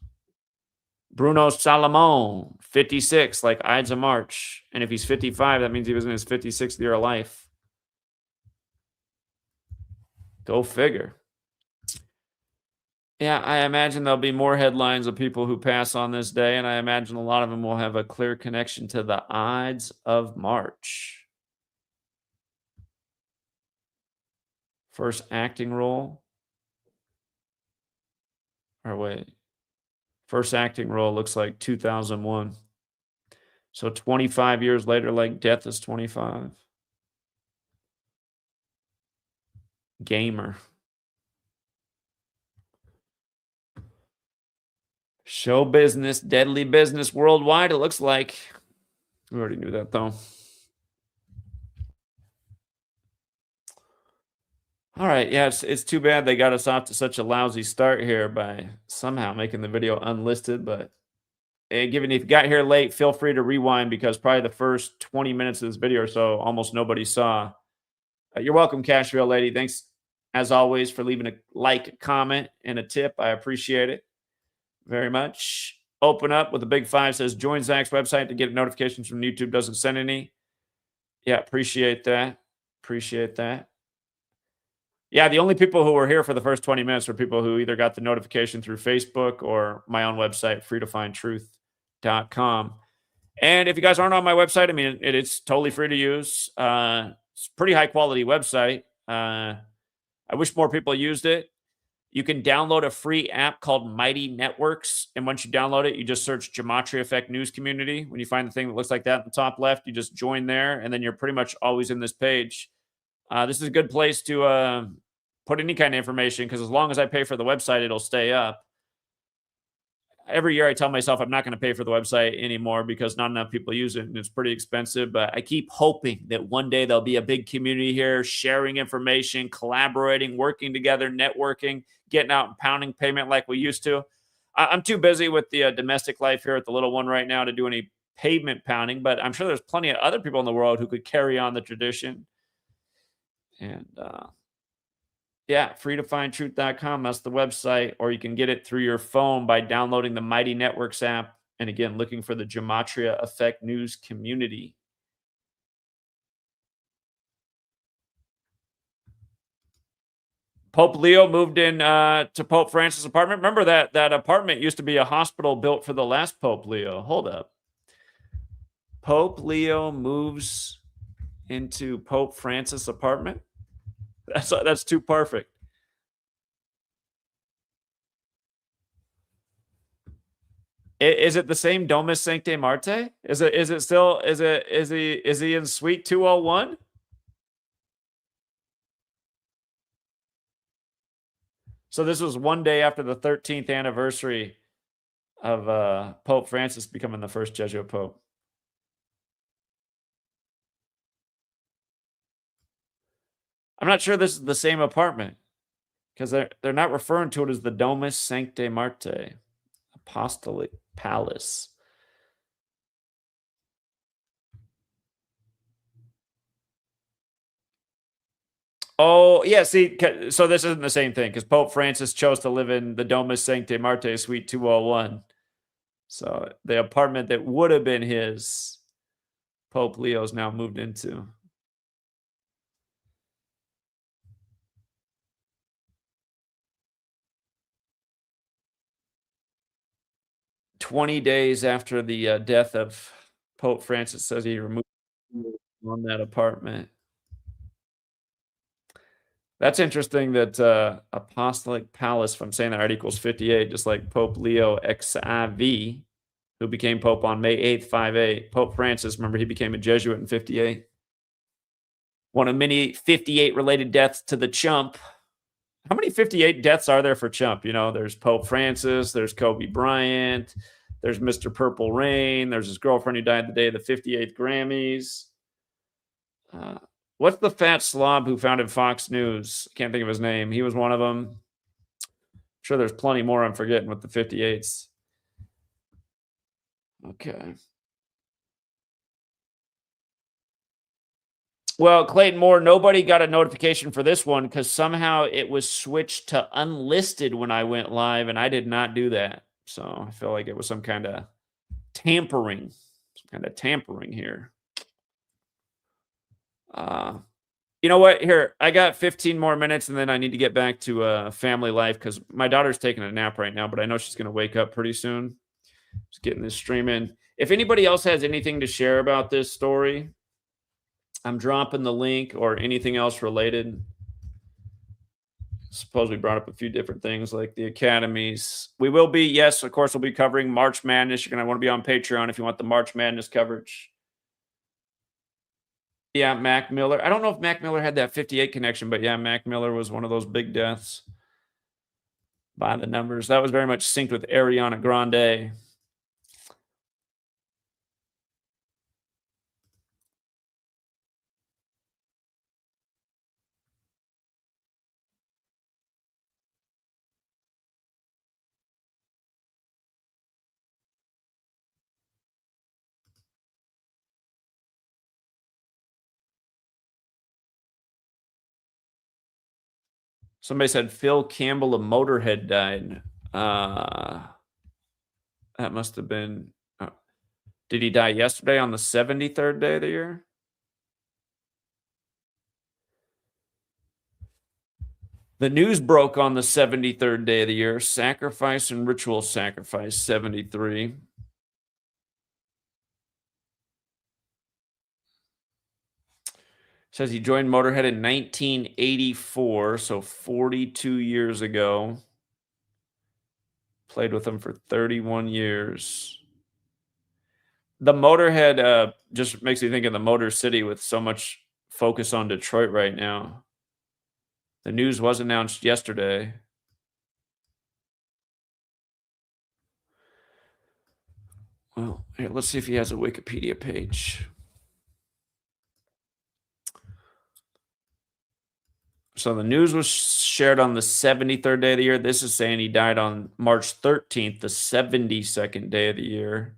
Bruno Salamon, 56, like Ides of March. And if he's 55, that means he was in his 56th year of life. Go figure. Yeah, I imagine there'll be more headlines of people who pass on this day, and I imagine a lot of them will have a clear connection to the Ides of March. First acting role. Or wait. First acting role looks like 2001. So 25 years later, like Death is 25. Gamer. Show business, deadly business worldwide, it looks like. We already knew that, though. All right, yeah, it's too bad they got us off to such a lousy start here by somehow making the video unlisted, but given if you got here late, feel free to rewind, because probably the first 20 minutes of this video or so, almost nobody saw. You're welcome, Cash Real Lady. Thanks, as always, for leaving a like, comment, and a tip. I appreciate it very much. Open up with a big 5, says join Zach's website to get notifications from YouTube. Doesn't send any. Yeah, appreciate that. Appreciate that. Yeah, the only people who were here for the first 20 minutes were people who either got the notification through Facebook or my own website, freetofindtruth.com. And if you guys aren't on my website, I mean, it's totally free to use. It's a pretty high quality website. I wish more people used it. You can download a free app called Mighty Networks. And once you download it, you just search Gematria Effect News Community. When you find the thing that looks like that in the top left, you just join there, and then you're pretty much always in this page. This is a good place to put any kind of information, because as long as I pay for the website, it'll stay up. Every year I tell myself I'm not going to pay for the website anymore because not enough people use it and it's pretty expensive. But I keep hoping that one day there'll be a big community here, sharing information, collaborating, working together, networking, getting out and pounding payment like we used to. I'm too busy with the domestic life here at the little one right now to do any pavement pounding, but I'm sure there's plenty of other people in the world who could carry on the tradition. And yeah, freetofindtruth.com. That's the website, or you can get it through your phone by downloading the Mighty Networks app. And again, looking for the Gematria Effect News community. Pope Leo moved in to Pope Francis' apartment. Remember that apartment used to be a hospital built for the last Pope Leo. Hold up. Pope Leo moves into Pope Francis' apartment. That's too perfect. Is it the same Domus Sancte Marte? Is he in suite 201? So this was one day after the 13th anniversary of Pope Francis becoming the first Jesuit Pope. I'm not sure this is the same apartment, because they're not referring to it as the Domus Sancte Marte, Apostolic Palace. Oh, yeah, see, so this isn't the same thing, because Pope Francis chose to live in the Domus Sancte Marte, Suite 201. So the apartment that would have been his, Pope Leo's now moved into. "20 days after the death of Pope Francis," says he removed on that apartment. That's interesting that Apostolic Palace, if I'm saying that right, equals 58, just like Pope Leo XIV, who became Pope on May 8th, 58. Pope Francis, remember, he became a Jesuit in 58. One of many 58 related deaths to the chump. How many 58 deaths are there for chump? You know, there's Pope Francis, there's Kobe Bryant, there's Mr. Purple Rain, there's his girlfriend who died the day of the 58th Grammys. What's the fat slob who founded Fox News? Can't think of his name. He was one of them. I'm sure there's plenty more I'm forgetting with the 58s. Okay. Well, Clayton Moore, nobody got a notification for this one because somehow it was switched to unlisted when I went live, and I did not do that. So I feel like it was some kind of tampering. Some kind of tampering here. You know what? Here, I got 15 more minutes, and then I need to get back to family life because my daughter's taking a nap right now, but I know she's going to wake up pretty soon. Just getting this stream in. If anybody else has anything to share about this story, I'm dropping the link or anything else related. Suppose we brought up a few different things like the academies. We will be, yes, of course, we'll be covering March Madness. You're going to want to be on Patreon if you want the March Madness coverage. Yeah, Mac Miller. I don't know if Mac Miller had that 58 connection, but yeah, Mac Miller was one of those big deaths by the numbers. That was very much synced with Ariana Grande. Somebody said Phil Campbell of Motorhead died. That must have been. Did he die yesterday on the 73rd day of the year? The news broke on the 73rd day of the year. Sacrifice and ritual sacrifice, 73. Says he joined Motorhead in 1984, so 42 years ago. Played with them for 31 years. The Motorhead just makes me think of the Motor City with so much focus on Detroit right now. The news was announced yesterday. Well, here, let's see if he has a Wikipedia page. So the news was shared on the 73rd day of the year. This is saying he died on March 13th, the 72nd day of the year.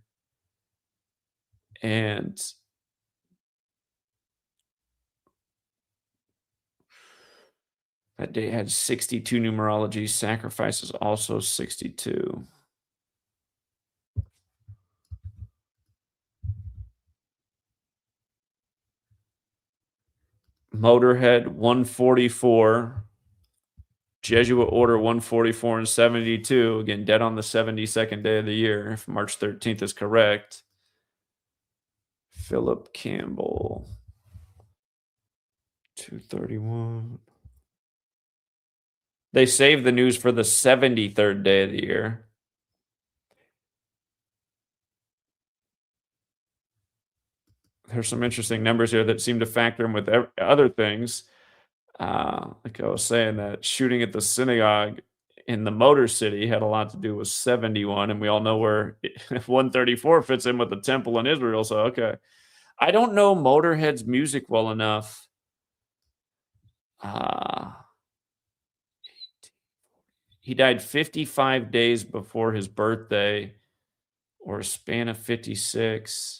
And that day had 62 numerology. Sacrifices also 62. Motorhead 144. Jesuit Order 144 and 72. Again, dead on the 72nd day of the year, if March 13th is correct. Philip Campbell 231. They saved the news for the 73rd day of the year. There's some interesting numbers here that seem to factor in with other things. Like I was saying, that shooting at the synagogue in the Motor City had a lot to do with 71, and we all know where 134 fits in with the temple in Israel. So, okay. I don't know Motorhead's music well enough. He died 55 days before his birthday, or a span of 56.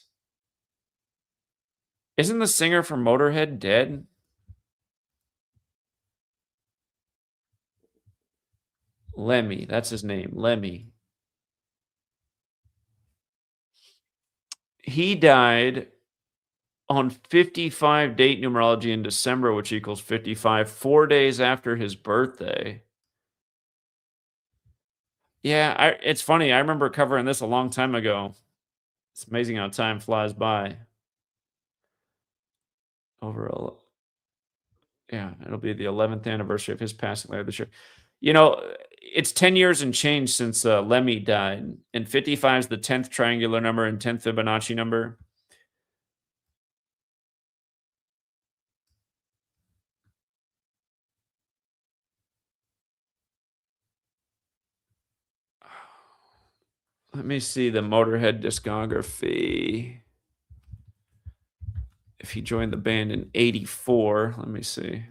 Isn't the singer from Motorhead dead? Lemmy, that's his name, Lemmy. He died on 55 date numerology in December, which equals 55, 4 days after his birthday. Yeah, it's funny. I remember covering this a long time ago. It's amazing how time flies by. Yeah, it'll be the 11th anniversary of his passing later this year. You know, it's 10 years and change since Lemmy died, and 55 is the 10th triangular number and 10th Fibonacci number. Let me see the Motorhead discography. if he joined the band in 84. Let me see.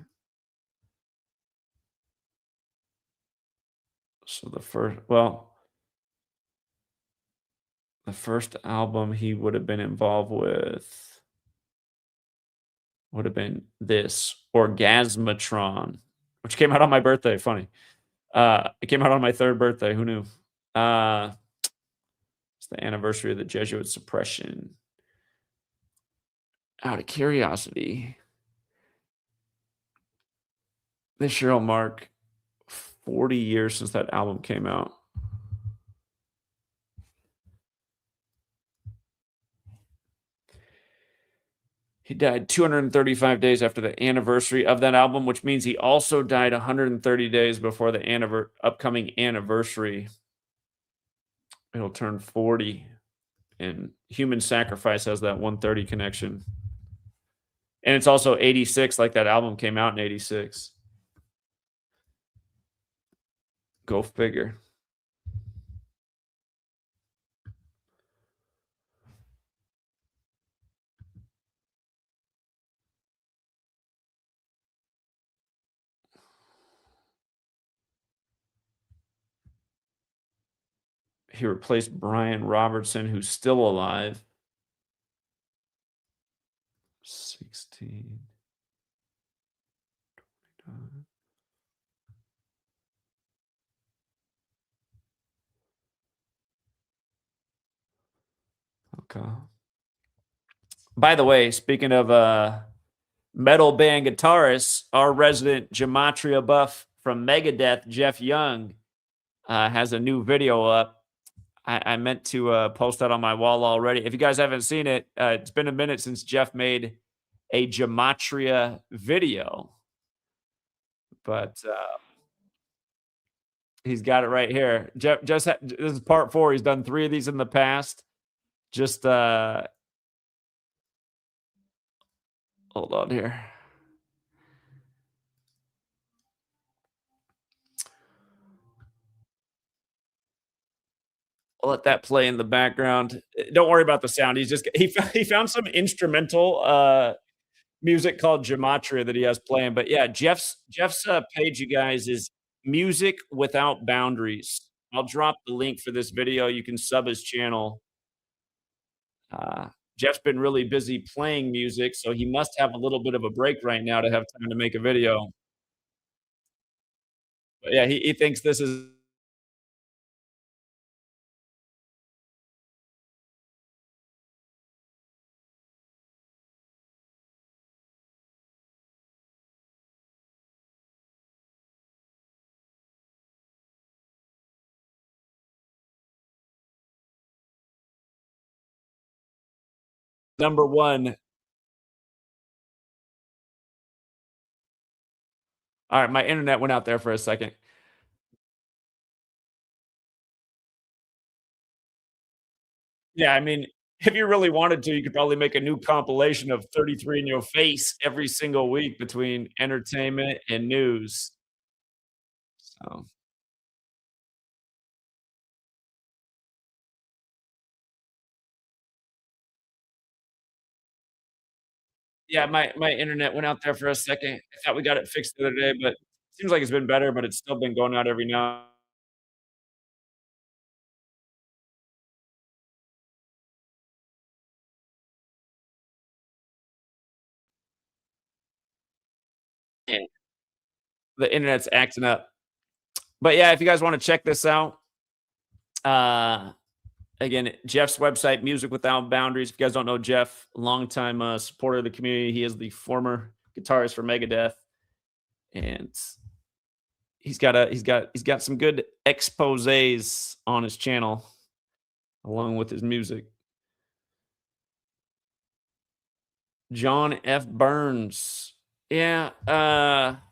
So the first album he would have been involved with would have been this Orgasmatron, which came out on my birthday. Funny. It came out on my third birthday. Who knew? Uh, it's the anniversary of the Jesuit suppression. Out of curiosity, this year will mark 40 years since that album came out. He died 235 days after the anniversary of that album, which means he also died 130 days before the upcoming anniversary. It'll turn 40, and Human Sacrifice has that 130 connection. And it's also 86, like that album came out in 86. Go figure. He replaced Brian Robertson, who's still alive. 16. Okay. By the way, speaking of metal band guitarists, our resident Gematria buff from Megadeth, Jeff Young, has a new video up. I meant to post that on my wall already. If you guys haven't seen it, it's been a minute since Jeff made a Gematria video, but he's got it right here. Jeff, this is part 4. He's done 3 of these in the past. Just hold on here. I'll let that play in the background. Don't worry about the sound. He found some instrumental music called Gematria that he has playing. But yeah, Jeff's page, you guys, is Music Without Boundaries. I'll drop the link for this video. You can sub his channel. Jeff's been really busy playing music, so he must have a little bit of a break right now to have time to make a video. But yeah, he thinks this is number 1. All right, my internet went out there for a second. Yeah, I mean, if you really wanted to, you could probably make a new compilation of 33 in Your Face every single week between entertainment and news. So, yeah, my internet went out there for a second. I thought we got it fixed the other day, but seems like it's been better, but it's still been going out every now. And the internet's acting up. But yeah, if you guys wanna check this out, uh, again, Jeff's website, Music Without Boundaries. If you guys don't know Jeff, longtime supporter of the community. He is the former guitarist for Megadeth, and he's got some good exposés on his channel, along with his music. John F. Burns. Yeah,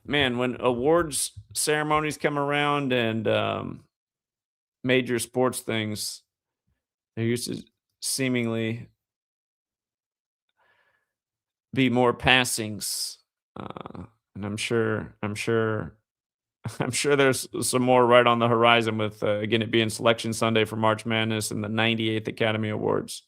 man, when awards ceremonies come around and major sports things, there used to seemingly be more passings, and I'm sure there's some more right on the horizon with again it being Selection Sunday for March Madness and the 98th Academy Awards.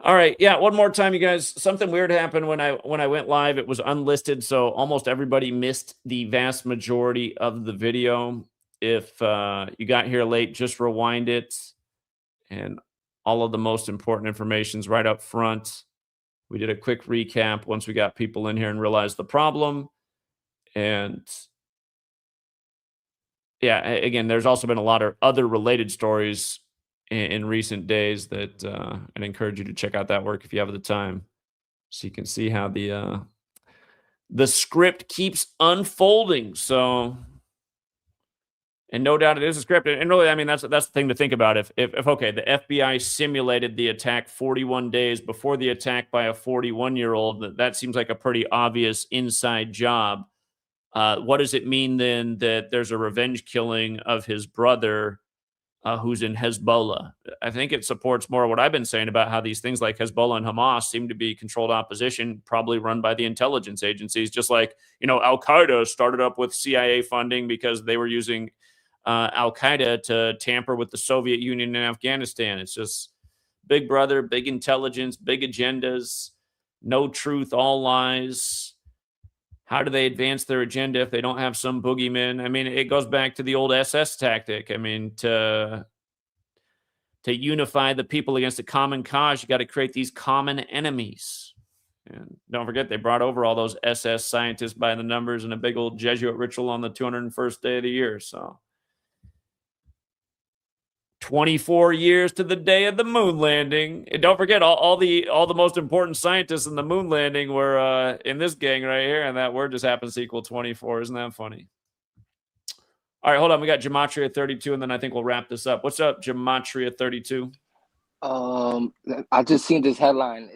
All right. Yeah. One more time, you guys. Something weird happened when I went live. It was unlisted, so almost everybody missed the vast majority of the video. If you got here late, just rewind it, and all of the most important information's right up front. We did a quick recap once we got people in here and realized the problem. And yeah, again, there's also been a lot of other related stories in recent days that I'd encourage you to check out that work if you have the time, so you can see how the script keeps unfolding. So, and no doubt it is a script. And really, I mean, that's the thing to think about. If okay, the FBI simulated the attack 41 days before the attack by a 41-year-old, that seems like a pretty obvious inside job. What does it mean then that there's a revenge killing of his brother who's in Hezbollah? I think it supports more what I've been saying about how these things like Hezbollah and Hamas seem to be controlled opposition, probably run by the intelligence agencies, just like, Al-Qaeda started up with CIA funding because they were using Al-Qaeda to tamper with the Soviet Union in Afghanistan. It's just big brother, big intelligence, big agendas, no truth, all lies. How do they advance their agenda if they don't have some boogeyman? I mean, it goes back to the old SS tactic. I mean, to unify the people against a common cause, you got to create these common enemies. And don't forget, they brought over all those SS scientists by the numbers in a big old Jesuit ritual on the 201st day of the year. So 24 years to the day of the moon landing. And don't forget, all the most important scientists in the moon landing were in this gang right here, and that word just happens to equal 24. Isn't that funny? All right, hold on. We got Gematria 32, and then I think we'll wrap this up. What's up, Gematria 32? I just seen this headline.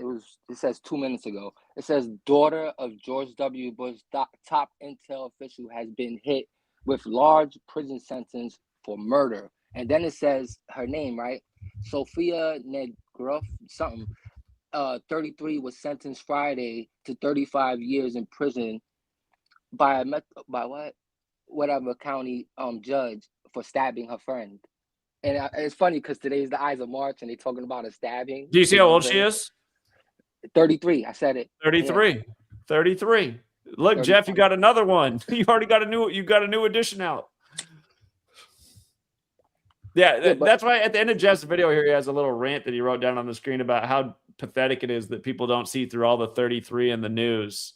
It says 2 minutes ago. It says daughter of George W. Bush top intel official has been hit with large prison sentence for murder. And then it says her name, right? Sophia Negruff, something. 33 was sentenced Friday to 35 years in prison by whatever county judge for stabbing her friend. And it's funny because today's the Ides of March and they're talking about a stabbing. Do you see how old she is? 33. I said it. 33. Yeah. 33. Look, 35. Jeff, you got another one. You already got a new edition out. Yeah, that's why at the end of Jeff's video here, he has a little rant that he wrote down on the screen about how pathetic it is that people don't see through all the 33 in the news.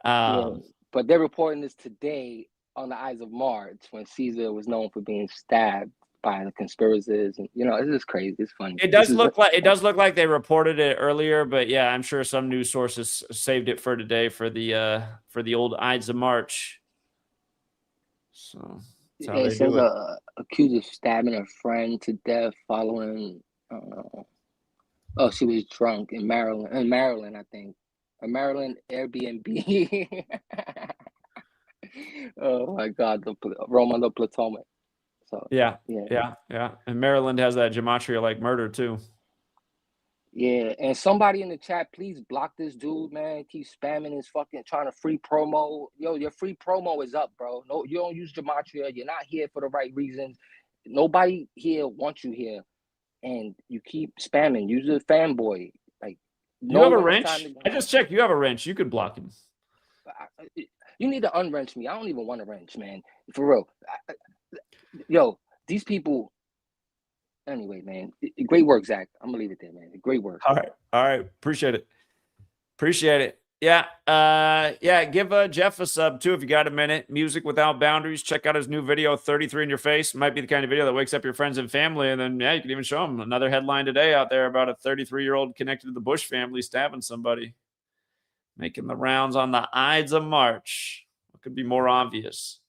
But they're reporting this today on the Ides of March when Caesar was known for being stabbed by the conspirators, and it's just crazy. It's funny. It does look like they reported it earlier, but yeah, I'm sure some news sources saved it for today for the old Ides of March. So it says accused of stabbing a friend to death following. She was drunk in Maryland. In Maryland, I think. A Maryland Airbnb. Oh my God, the Roman the Potomac. So yeah. And Maryland has that gematria like murder too. Yeah, and somebody in the chat, please block this dude, man. Keep spamming his fucking trying to free promo. Yo, your free promo is up, bro. No, you don't use Gematria. You're not here for the right reasons. Nobody here wants you here, and you keep spamming. Use a fanboy. Like, you have a wrench. I just checked. You have a wrench. You could block him. You need to unwrench me. I don't even want a wrench, man. For real. Yo, these people. Anyway, man, great work, Zach. I'm gonna leave it there, man. Great work. All right. Appreciate it. Yeah. Give Jeff a sub too if you got a minute. Music Without Boundaries. Check out his new video, 33 in Your Face. Might be the kind of video that wakes up your friends and family, and then you can even show them another headline today out there about a 33-year-old connected to the Bush family stabbing somebody, making the rounds on the Ides of March. What could be more obvious?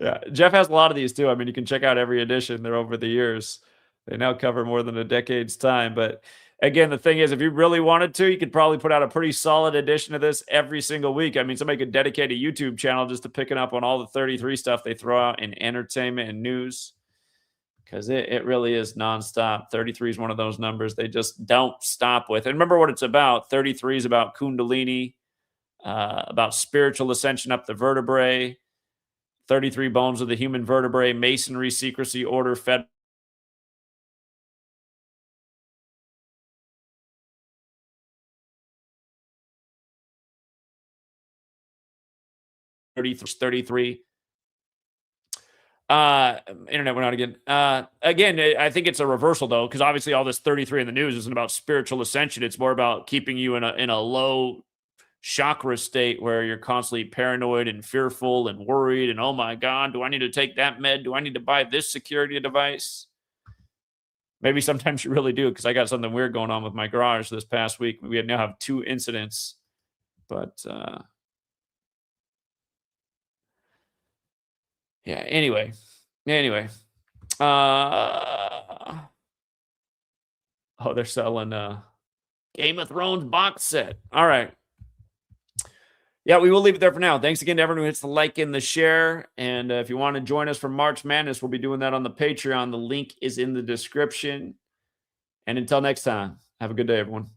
Yeah, Jeff has a lot of these too. I mean, you can check out every edition. They're over the years. They now cover more than a decade's time. But again, the thing is, if you really wanted to, you could probably put out a pretty solid edition of this every single week. I mean, somebody could dedicate a YouTube channel just to picking up on all the 33 stuff they throw out in entertainment and news, because it really is nonstop. 33 is one of those numbers they just don't stop with. And remember what it's about. 33 is about Kundalini, about spiritual ascension up the vertebrae. 33 bones of the human vertebrae, masonry, secrecy, order, fed 33. Internet went out again. Again, I think it's a reversal though, because obviously all this 33 in the news isn't about spiritual ascension. It's more about keeping you in a low chakra state where you're constantly paranoid and fearful and worried and, oh my God, do I need to take that med? Do I need to buy this security device? Maybe sometimes you really do, because I got something weird going on with my garage this past week. We now have 2 incidents, but yeah, anyway. Oh, they're selling Game of Thrones box set. All right. Yeah, we will leave it there for now. Thanks again to everyone who hits the like and the share. And if you want to join us for March Madness, we'll be doing that on the Patreon. The link is in the description. And until next time, have a good day, everyone.